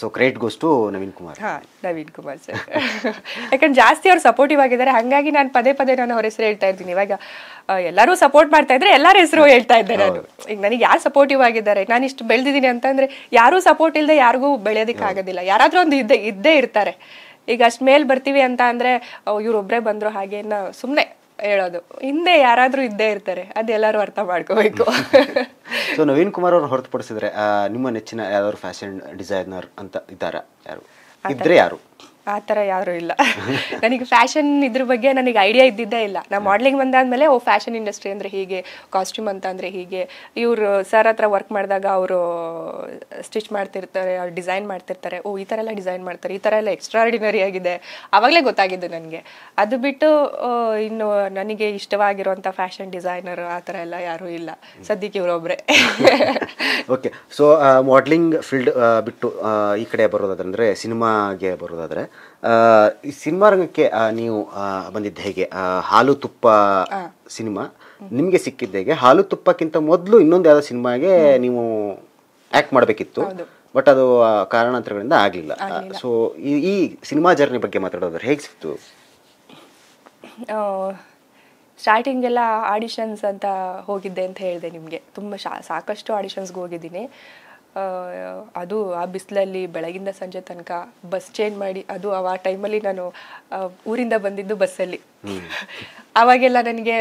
So credit goes to Naveen Kumar. Naveen Kumar sir. ಯಾಕಂದ್ರೆ ಜಾಸ್ತಿ ಅವ್ರು ಸಪೋರ್ಟಿವ್ ಆಗಿದ್ದಾರೆ, ಹಾಗಾಗಿ ನಾನು ಪದೇ ನಾನು ಅವ್ರ ಹೆಸರು ಹೇಳ್ತಾ ಇರ್ತೀನಿ. ಇವಾಗ ಎಲ್ಲರೂ ಸಪೋರ್ಟ್ ಮಾಡ್ತಾ ಇದ್ರೆ ಎಲ್ಲರ ಹೆಸರು ಹೇಳ್ತಾ ಇದ್ದೆ ನಾನು. ಈಗ ನನಗೆ ಯಾರು ಸಪೋರ್ಟಿವ್ ಆಗಿದ್ದಾರೆ, ನಾನು ಇಷ್ಟು ಬೆಳೆದಿದ್ದೀನಿ ಅಂತಂದ್ರೆ, ಯಾರೂ ಸಪೋರ್ಟ್ ಇಲ್ಲದೆ ಯಾರಿಗೂ ಬೆಳೆಯೋದಕ್ಕೆ ಆಗೋದಿಲ್ಲ. ಯಾರಾದರೂ ಒಂದು ಇದ್ದೇ ಇರ್ತಾರೆ. ಈಗ ಅಷ್ಟು ಮೇಲೆ ಬರ್ತೀವಿ ಅಂತ ಅಂದರೆ ಇವ್ರೊಬ್ಬರೇ ಬಂದರು ಹಾಗೆ ಸುಮ್ಮನೆ ಹೇಳೋದು, ಹಿಂದೆ ಯಾರಾದರೂ ಇದ್ದೇ ಇರ್ತಾರೆ, ಅದೆಲ್ಲರೂ ಅರ್ಥ ಮಾಡ್ಕೋಬೇಕು. ಸೊ ನವೀನ್ ಕುಮಾರ್ ಅವ್ರು ಹೊರತುಪಡಿಸಿದ್ರೆ ನಿಮ್ಮ ನೆಚ್ಚಿನ ಯಾವ್ದಾದ್ರು ಫ್ಯಾಷನ್ ಡಿಸೈನರ್ ಅಂತ ಇದ್ದಾರಾ? ಇದ್ರೆ ಯಾರು? ಆ ಥರ ಯಾರೂ ಇಲ್ಲ. ನನಗೆ ಫ್ಯಾಷನ್ ಇದ್ರ ಬಗ್ಗೆ ನನಗೆ ಐಡಿಯಾ ಇದ್ದಿದ್ದೇ ಇಲ್ಲ. ನಾ ಮಾಡ್ಲಿಂಗ್ ಬಂದಾದ್ಮೇಲೆ ಫ್ಯಾಷನ್ ಇಂಡಸ್ಟ್ರಿ ಅಂದರೆ ಹೀಗೆ, ಕಾಸ್ಟ್ಯೂಮ್ ಅಂತ ಅಂದರೆ ಹೀಗೆ, ಇವರು ಸರ್ ಹತ್ರ ವರ್ಕ್ ಮಾಡಿದಾಗ ಅವರು ಸ್ಟಿಚ್ ಮಾಡ್ತಿರ್ತಾರೆ, ಅವ್ರು ಡಿಸೈನ್ ಮಾಡ್ತಿರ್ತಾರೆ, ಈ ಥರ ಎಲ್ಲ ಡಿಸೈನ್ ಮಾಡ್ತಾರೆ, ಈ ಥರ ಎಲ್ಲ ಎಕ್ಸ್ಟ್ರಾರ್ಡಿನರಿ ಆಗಿದೆ, ಆವಾಗಲೇ ಗೊತ್ತಾಗಿದ್ದು ನನಗೆ. ಅದು ಬಿಟ್ಟು ಇನ್ನು ನನಗೆ ಇಷ್ಟವಾಗಿರುವಂಥ ಫ್ಯಾಷನ್ ಡಿಸೈನರ್ ಆ ಥರ ಎಲ್ಲ ಯಾರೂ ಇಲ್ಲ ಸದ್ಯಕ್ಕೆ, ಇವರೊಬ್ಬರೇ. ಓಕೆ. ಸೊ ಮಾಡ್ಲಿಂಗ್ ಫೀಲ್ಡ್ ಬಿಟ್ಟು ಈ ಕಡೆ ಬರೋದಾದ್ರೆ, ಸಿನಿಮಾಗೆ ಬರೋದಾದ್ರೆ, ಈ ಸಿನಿಮಾ ರಂಗಕ್ಕೆ ನೀವು ಬಂದಿದ್ದು ಹೇಗೆ? ಹಾಲು ತುಪ್ಪ ಸಿನಿಮಾ ನಿಮಗೆ ಸಿಕ್ಕಿದ್ದ ಹೇಗೆ? ಹಾಲು ತುಪ್ಪಕ್ಕಿಂತ ಮೊದಲು ಇನ್ನೊಂದು ಯಾವ್ದೋ ಸಿನಿಮಾಗೆ ನೀವು ಆಕ್ಟ್ ಮಾಡಬೇಕಿತ್ತು, ಬಟ್ ಅದು ಕಾರಣಾಂತರಗಳಿಂದ ಆಗಲಿಲ್ಲ. ಸೊ ಈ ಸಿನಿಮಾ ಜರ್ನಿ ಬಗ್ಗೆ ಮಾತಾಡೋದ್ರೆ ಹೇಗೆ ಸಿಕ್ತು? ಸ್ಟಾರ್ಟಿಂಗ್ ಎಲ್ಲ ಆಡಿಷನ್ಸ್ ಅಂತ ಹೋಗಿದ್ದೆ ಅಂತ ಹೇಳಿದೆ ನಿಮಗೆ. ತುಂಬ ಸಾಕಷ್ಟು ಆಡಿಷನ್ಸ್ಗೆ ಹೋಗಿದ್ದೀನಿ. ಅದು ಆ ಬಿಸಿಲಲ್ಲಿ ಬೆಳಗಿಂದ ಸಂಜೆ ತನಕ ಬಸ್ ಚೇಂಜ್ ಮಾಡಿ, ಅದು ಆ ಟೈಮಲ್ಲಿ ನಾನು ಊರಿಂದ ಬಂದಿದ್ದು ಬಸ್ಸಲ್ಲಿ. ಆವಾಗೆಲ್ಲ ನನಗೆ,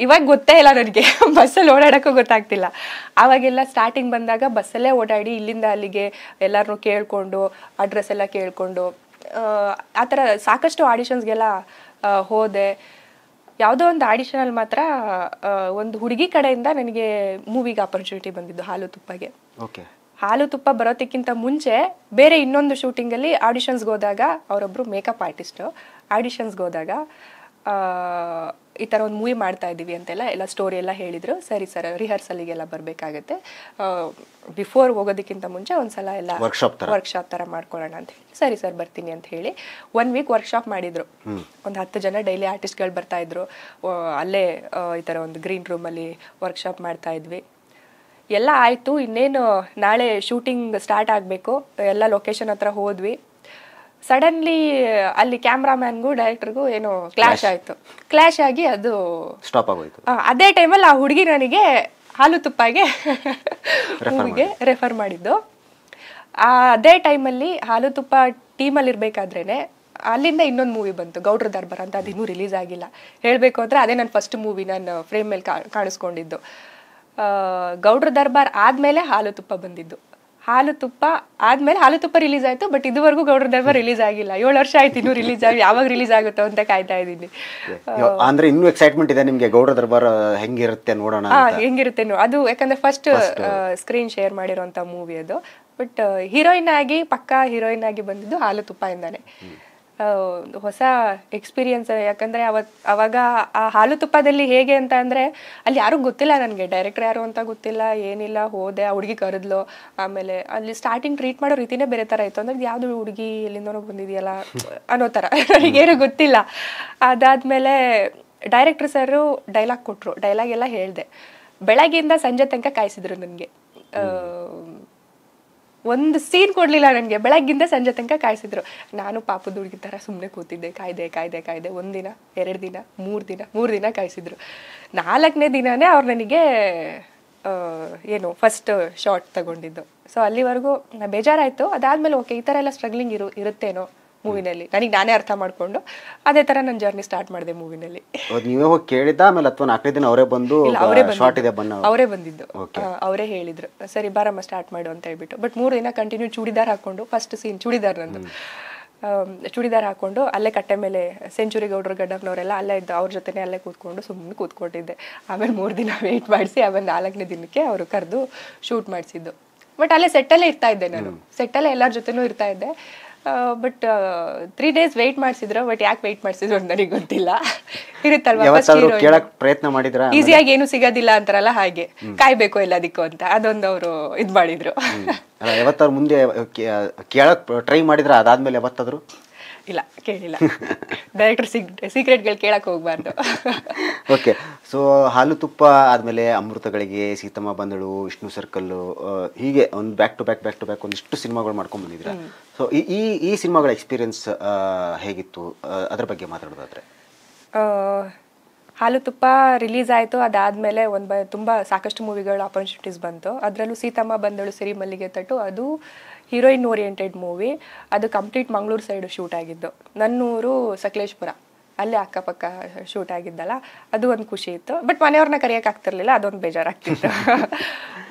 ಇವಾಗ ಗೊತ್ತೇ ಇಲ್ಲ ನನಗೆ ಬಸ್ಸಲ್ಲಿ ಓಡಾಡೋಕ್ಕೂ ಗೊತ್ತಾಗ್ತಿಲ್ಲ. ಆವಾಗೆಲ್ಲ ಸ್ಟಾರ್ಟಿಂಗ್ ಬಂದಾಗ ಬಸ್ಸಲ್ಲೇ ಓಡಾಡಿ ಇಲ್ಲಿಂದ ಅಲ್ಲಿಗೆ ಎಲ್ಲರನ್ನೂ ಕೇಳಿಕೊಂಡು, ಅಡ್ರೆಸ್ ಎಲ್ಲ ಕೇಳಿಕೊಂಡು, ಆ ಥರ ಸಾಕಷ್ಟು ಆಡಿಷನ್ಸ್ಗೆಲ್ಲ ಹೋದೆ. ಯಾವುದೋ ಒಂದು ಆಡಿಷನಲ್ಲಿ ಮಾತ್ರ ಒಂದು ಹುಡುಗಿ ಕಡೆಯಿಂದ ನನಗೆ ಮೂವಿಗೆ ಆಪರ್ಚುನಿಟಿ ಬಂದಿದ್ದು, ಹಾಲು ತುಪ್ಪಗೆ. ಹಾಲು ತುಪ್ಪ ಬರೋದಕ್ಕಿಂತ ಮುಂಚೆ ಬೇರೆ ಇನ್ನೊಂದು ಶೂಟಿಂಗಲ್ಲಿ ಆಡಿಷನ್ಸ್ಗೆ ಹೋದಾಗ, ಅವರೊಬ್ಬರು ಮೇಕಪ್ ಆರ್ಟಿಸ್ಟು, ಆಡಿಷನ್ಸ್ಗೆ ಹೋದಾಗ ಈ ಥರ ಒಂದು ಮೂವಿ ಮಾಡ್ತಾ ಇದ್ದೀವಿ ಅಂತೆಲ್ಲ ಸ್ಟೋರಿ ಎಲ್ಲ ಹೇಳಿದರು. ಸರಿ ಸರ್, ರಿಹರ್ಸಲಿಗೆಲ್ಲ ಬರಬೇಕಾಗತ್ತೆ, ಬಿಫೋರ್ ಹೋಗೋದಕ್ಕಿಂತ ಮುಂಚೆ ಒಂದ್ಸಲ ಎಲ್ಲ ವರ್ಕ್ಶಾಪ್ ಥರ ಮಾಡ್ಕೊಳ್ಳೋಣ ಅಂತ ಹೇಳಿ, ಸರಿ ಸರ್ ಬರ್ತೀನಿ ಅಂತ ಹೇಳಿ 1 ವೀಕ್ ವರ್ಕ್ಶಾಪ್ ಮಾಡಿದರು. ಒಂದು 10 ಜನ ಡೈಲಿ ಆರ್ಟಿಸ್ಟ್ಗಳು ಬರ್ತಾಯಿದ್ರು. ಅಲ್ಲೇ ಈ ಥರ ಒಂದು ಗ್ರೀನ್ ರೂಮಲ್ಲಿ ವರ್ಕ್ಶಾಪ್ ಮಾಡ್ತಾಯಿದ್ವಿ. ಎಲ್ಲ ಆಯಿತು, ಇನ್ನೇನು ನಾಳೆ ಶೂಟಿಂಗ್ ಸ್ಟಾರ್ಟ್ ಆಗಬೇಕು, ಎಲ್ಲ ಲೊಕೇಶನ್ ಹತ್ರ ಹೋದ್ವಿ. ಸಡನ್ಲಿ ಅಲ್ಲಿ ಕ್ಯಾಮ್ರಾಮ್ಯಾನ್ಗೂ ಡೈರೆಕ್ಟರ್ಗೂ ಏನೋ ಕ್ಲಾಶ್ ಆಯಿತು. ಕ್ಲಾಶ್ ಆಗಿ ಅದು ಸ್ಟಾಪ್ ಆಗೋಯ್ತು. ಅದೇ ಟೈಮಲ್ಲಿ ಆ ಹುಡುಗಿ ನನಗೆ ಹಾಲು ತುಪ್ಪಗೆ ಮೂವಿಗೆ ರೆಫರ್ ಮಾಡಿದ್ದು. ಅದೇ ಟೈಮಲ್ಲಿ ಹಾಲು ತುಪ್ಪ ಟೀಮಲ್ಲಿ ಇರಬೇಕಾದ್ರೇ ಅಲ್ಲಿಂದ ಇನ್ನೊಂದು ಮೂವಿ ಬಂತು, ಗೌಡ್ರ ದರ್ಬಾರ್ ಅಂತ. ಅದು ಇನ್ನೂ ರಿಲೀಸ್ ಆಗಿಲ್ಲ. ಹೇಳಬೇಕು ಅಂದರೆ ಅದೇ ನನ್ನ ಫಸ್ಟ್ ಮೂವಿ, ನಾನು ಫ್ರೇಮ್ ಮೇಲೆ ಕಾಣಿಸ್ಕೊಂಡಿದ್ದು. ಗೌಡ್ರ ದರ್ಬಾರ್ ಆದಮೇಲೆ ಹಾಲು ತುಪ್ಪ ಬಂದಿದ್ದು. ಹಾಲು ತುಪ್ಪ ಆದಮೇಲೆ ಹಾಲು ತುಪ್ಪ ರಿಲೀಸ್ ಆಯಿತು, ಬಟ್ ಇದುವರೆಗೂ ಗೌಡ್ರ ದರ್ಬಾರ್ ರಿಲೀಸ್ ಆಗಿಲ್ಲ. 7 ವರ್ಷ ಆಯ್ತು ಇನ್ನೂ ರಿಲೀಸ್ ಆಗಿ, ಯಾವಾಗ ರಿಲೀಸ್ ಆಗುತ್ತೋ ಅಂತ ಕಾಯ್ತಾ ಇದ್ದೀನಿ. ಅಂದ್ರೆ ಇನ್ನೂ ಎಕ್ಸೈಟ್ಮೆಂಟ್ ಇದೆ ನಿಮಗೆ, ಗೌಡ್ರ ದರ್ಬಾರ್ ಹೆಂಗಿರುತ್ತೆ ನೋಡೋಣ. ಹೆಂಗಿರುತ್ತೆ ಅದು, ಯಾಕಂದ್ರೆ ಫಸ್ಟ್ ಸ್ಕ್ರೀನ್ ಶೇರ್ ಮಾಡಿರೋಂಥ ಮೂವಿ ಅದು. ಬಟ್ ಹೀರೋಯಿನ್ ಆಗಿ, ಪಕ್ಕಾ ಹೀರೋಯಿನ್ ಆಗಿ ಬಂದಿದ್ದು ಹಾಲು ತುಪ್ಪದಿಂದಾನೆ. ಹೊಸ ಎಕ್ಸ್ಪೀರಿಯನ್ಸ್. ಯಾಕಂದರೆ ಅವಾಗ ಆ ಹಾಲು ತುಪ್ಪದಲ್ಲಿ ಹೇಗೆ ಅಂತ ಅಂದರೆ, ಅಲ್ಲಿ ಯಾರೂ ಗೊತ್ತಿಲ್ಲ ನನಗೆ, ಡೈರೆಕ್ಟರ್ ಯಾರು ಅಂತ ಗೊತ್ತಿಲ್ಲ, ಏನಿಲ್ಲ. ಹೋದೆ, ಆ ಹುಡುಗಿ ಕರೆದ್ಲು. ಆಮೇಲೆ ಅಲ್ಲಿ ಸ್ಟಾರ್ಟಿಂಗ್ ಟ್ರೀಟ್ ಮಾಡೋ ರೀತಿನೇ ಬೇರೆ ಥರ ಇತ್ತು. ಅಂದರೆ ಯಾವುದು ಹುಡುಗಿ ಎಲ್ಲಿಂದನೋ ಬಂದಿದೆಯಲ್ಲ ಅನ್ನೋ ಥರ, ನನಗೇನು ಗೊತ್ತಿಲ್ಲ. ಅದಾದಮೇಲೆ ಡೈರೆಕ್ಟರ್ ಸರು ಡೈಲಾಗ್ ಕೊಟ್ಟರು, ಡೈಲಾಗ್ ಎಲ್ಲ ಹೇಳಿದೆ. ಬೆಳಗ್ಗೆಯಿಂದ ಸಂಜೆ ತನಕ ಕಾಯಿಸಿದ್ರು ನನಗೆ. ಒಂದು ಸೀನ್ ಕೊಡಲಿಲ್ಲ ನನಗೆ, ಬೆಳಗ್ಗಿಂದ ಸಂಜೆ ತನಕ ಕಾಯಿಸಿದ್ರು. ನಾನು ಪಾಪದ ಹುಡುಗಿ ಥರ ಸುಮ್ಮನೆ ಕೂತಿದ್ದೆ, ಕಾಯ್ದೆ. 1 ದಿನ, 2 ದಿನ, 3 ದಿನ ಕಾಯಿಸಿದ್ರು. 4ನೇ ದಿನನೇ ಅವ್ರು ನನಗೆ ಏನು ಫಸ್ಟ್ ಶಾರ್ಟ್ ತಗೊಂಡಿದ್ದು. ಸೊ ಅಲ್ಲಿವರೆಗೂ ಬೇಜಾರಾಯಿತು. ಅದಾದಮೇಲೆ ಓಕೆ, ಈ ಥರ ಎಲ್ಲ ಸ್ಟ್ರಗ್ಲಿಂಗ್ ಇರುತ್ತೇನೋ ಮೂವಿನಲ್ಲಿ. ನನಗೆ ನಾನೇ ಅರ್ಥ ಮಾಡ್ಕೊಂಡು ಅದೇ ಥರ ನನ್ನ ಜರ್ನಿ ಸ್ಟಾರ್ಟ್ ಮಾಡಿದೆ ಮೂವಿನಲ್ಲಿ. ನೀವೇ ಹೋಗಿ ಕೇಳಿದ್ದ ಆಮೇಲೆ ಅಥವಾ 4 ದಿನ ಅವರೇ ಬಂದು ಶಾರ್ಟ್ ಇದೆ ಅವರೇ ಬಂದಿದ್ದು, ಅವರೇ ಹೇಳಿದ್ರು ಸರಿ ಬಾರಮ್ಮ ಸ್ಟಾರ್ಟ್ ಮಾಡು ಅಂತ ಹೇಳ್ಬಿಟ್ಟು. ಬಟ್ 3 ದಿನ ಕಂಟಿನ್ಯೂ ಚೂಡಿದಾರ್ ಹಾಕೊಂಡು, ಫಸ್ಟ್ ಸೀನ್ ಚೂಡಿದಾರ್ ನಂದು, ಚೂಡಿದಾರ್ ಹಾಕೊಂಡು ಅಲ್ಲೇ ಕಟ್ಟೆ ಮೇಲೆ ಸೆಂಚುರಿ ಗೌಡ್ರು ಗಡ್ಡಪ್ಪನವರೆಲ್ಲ ಅಲ್ಲೇ ಇದ್ದು, ಅವ್ರ ಜೊತೆನೇ ಅಲ್ಲೇ ಕೂತ್ಕೊಂಡು ಸುಮ್ಮನೆ ಕೂತ್ಕೊಂಡಿದ್ದೆ. ಆಮೇಲೆ 3 ದಿನ ವೆಯ್ಟ್ ಮಾಡಿಸಿ ಆಮೇಲೆ 4ನೇ ದಿನಕ್ಕೆ ಅವರು ಕರೆದು ಶೂಟ್ ಮಾಡಿಸಿದ್ದು. ಬಟ್ ಅಲ್ಲೇ ಸೆಟ್ಟಲ್ಲೇ ಇರ್ತಾ ಇದ್ದೆ ನಾನು, ಸೆಟ್ಟಲ್ಲೇ ಎಲ್ಲರ ಜೊತೆನೂ ಇರ್ತಾ ಇದ್ದೆ. ಬಟ್ 3 days ವೆಯ್ಟ್ ಮಾಡಿಸಿದ್ರು. ಬಟ್ ಯಾಕೆ ವೆಯ್ಟ್ ಮಾಡಿಸಿದ್ರು ಅಂತ ನನಗೆ ಗೊತ್ತಿಲ್ಲ. ಇರುತ್ತಲ್ವಾ ಪ್ರಯತ್ನ ಮಾಡಿದ್ರ, ಈಸಿಯಾಗಿ ಏನು ಸಿಗೋದಿಲ್ಲ ಅಂತಾರಲ್ಲ, ಹಾಗೆ ಕಾಯ್ಬೇಕು ಎಲ್ಲದಕ್ಕೂ ಅಂತ ಅದೊಂದು ಅವರು ಇದ್ ಮಾಡಿದ್ರು. ಯಾವತ್ತಾದ್ರು ಮುಂದೆ ಕೇಳಕ್ ಟ್ರೈ ಮಾಡಿದ್ರ? ಅದಾದ್ಮೇಲೆ ಯಾವತ್ತಾದ್ರು? ಇಲ್ಲ, ಕೇಳಿಲ್ಲ. ಡೈರೆಕ್ಟರ್ ಸೀಕ್ರೆಟ್ಗಳು ಕೇಳಕ್ ಹೋಗ್ಬಾರ್ದು. ಓಕೆ, ಸೊ ಹಾಲು ತುಪ್ಪ ಆದ್ಮೇಲೆ ಅಮೃತಗಳಿಗೆ, ಸೀತಮ್ಮ ಬಂದಳು, ವಿಷ್ಣು ಸರ್ಕಲ್ಲು, ಹೀಗೆ ಒಂದು ಬ್ಯಾಕ್ ಟು ಬ್ಯಾಕ್ ಒಂದಿಷ್ಟು ಸಿನಿಮಾಗಳು ಮಾಡ್ಕೊಂಡು ಬಂದಿದ್ರ. ಸೊ ಈ ಸಿನಿಮಾಗಳ ಎಕ್ಸ್ಪೀರಿಯನ್ಸ್ ಹೇಗಿತ್ತು, ಅದ್ರ ಬಗ್ಗೆ ಮಾತಾಡೋದಾದ್ರೆ? ಹಾಲು ತುಪ್ಪ ರಿಲೀಸ್ ಆಯಿತು. ಅದಾದಮೇಲೆ ತುಂಬ ಸಾಕಷ್ಟು ಮೂವಿಗಳ ಆಪರ್ಚುನಿಟೀಸ್ ಬಂತು. ಅದರಲ್ಲೂ ಸೀತಮ್ಮ ಬಂದಳು, ಸಿರಿ ಮಲ್ಲಿಗೆ ತಟ್ಟು, ಅದು ಹೀರೋಯಿನ್ ಓರಿಯೆಂಟೆಡ್ ಮೂವಿ. ಅದು ಕಂಪ್ಲೀಟ್ ಮಂಗಳೂರು ಸೈಡು ಶೂಟ್ ಆಗಿದ್ದು. ನನ್ನೂರು ಸಕಲೇಶ್ಪುರ, ಅಲ್ಲೇ ಅಕ್ಕಪಕ್ಕ ಶೂಟ್ ಆಗಿದ್ದಲ್ಲ, ಅದು ಒಂದು ಖುಷಿ ಇತ್ತು. ಬಟ್ ಮನೆಯವ್ರನ್ನ ಕರೆಯೋಕ್ಕಾಗ್ತಿರ್ಲಿಲ್ಲ, ಅದೊಂದು ಬೇಜಾರಾಗ್ತಿತ್ತು.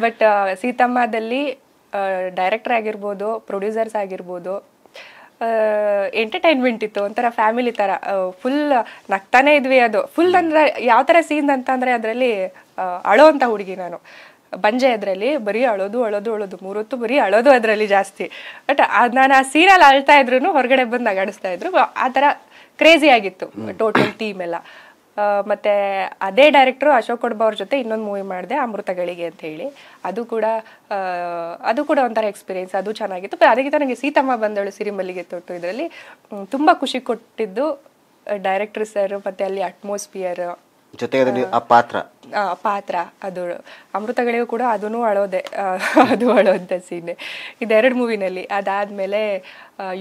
ಬಟ್ ಸೀತಮ್ಮದಲ್ಲಿ ಡೈರೆಕ್ಟರ್ ಆಗಿರ್ಬೋದು, ಪ್ರೊಡ್ಯೂಸರ್ಸ್ ಆಗಿರ್ಬೋದು, ಎಂಟರ್ಟೈನ್ಮೆಂಟ್ ಇತ್ತು, ಒಂಥರ ಫ್ಯಾಮಿಲಿ ಥರ. ಫುಲ್ ನಗ್ತಾನೆ ಇದ್ವಿ. ಅದು ಫುಲ್ ಅಂದರೆ ಯಾವ ಥರ ಸೀನ್ ಅಂತಂದರೆ, ಅದರಲ್ಲಿ ಅಳೋ ಅಂತ ಹುಡುಗಿ ನಾನು. ಬಂಜೆ ಅದರಲ್ಲಿ ಬರೀ ಅಳೋದು 3 ಹೊತ್ತು ಬರೀ ಅಳೋದು ಅದರಲ್ಲಿ ಜಾಸ್ತಿ. ಬಟ್ ನಾನು ಆ ಸೀನಲ್ಲಿ ಅಳ್ತಾ ಇದ್ರು ಹೊರಗಡೆ ಬಂದು ನಗಾಡಿಸ್ತಾ ಇದ್ರು. ಆ ಥರ ಕ್ರೇಜಿ ಆಗಿತ್ತು ಟೋಟಲ್ ಟೀಮ್ ಎಲ್ಲ. ಮತ್ತು ಅದೇ ಡೈರೆಕ್ಟ್ರು ಅಶೋಕ್ ಕೊಡ್ಬ ಅವ್ರ ಜೊತೆ ಇನ್ನೊಂದು ಮೂವಿ ಮಾಡಿದೆ, ಅಮೃತಗಳಿಗೆ ಅಂತ ಹೇಳಿ. ಅದು ಕೂಡ ಒಂಥರ ಎಕ್ಸ್ಪೀರಿಯೆನ್ಸ್, ಅದು ಚೆನ್ನಾಗಿತ್ತು. ಅದಕ್ಕಿಂತ ನನಗೆ ಸೀತಮ್ಮ ಬಂದಳು, ಸಿರಿ ಮಲ್ಲಿಗೆ ತೊಟ್ಟು, ಇದರಲ್ಲಿ ತುಂಬ ಖುಷಿ ಕೊಟ್ಟಿದ್ದು ಡೈರೆಕ್ಟರ್ ಸರ್, ಮತ್ತು ಅಲ್ಲಿ ಅಟ್ಮಾಸ್ಫಿಯರ್ ಜೊತೆಗೆ ಆ ಪಾತ್ರ. ಅದು ಅಮೃತಗಳಿಗೂ ಕೂಡ ಅದೂ ಅಳೋದೆ, ಅದು ಅಳೋಂಥ ಸೀನೆ. ಇದೆರಡು ಮೂವಿನಲ್ಲಿ. ಅದಾದಮೇಲೆ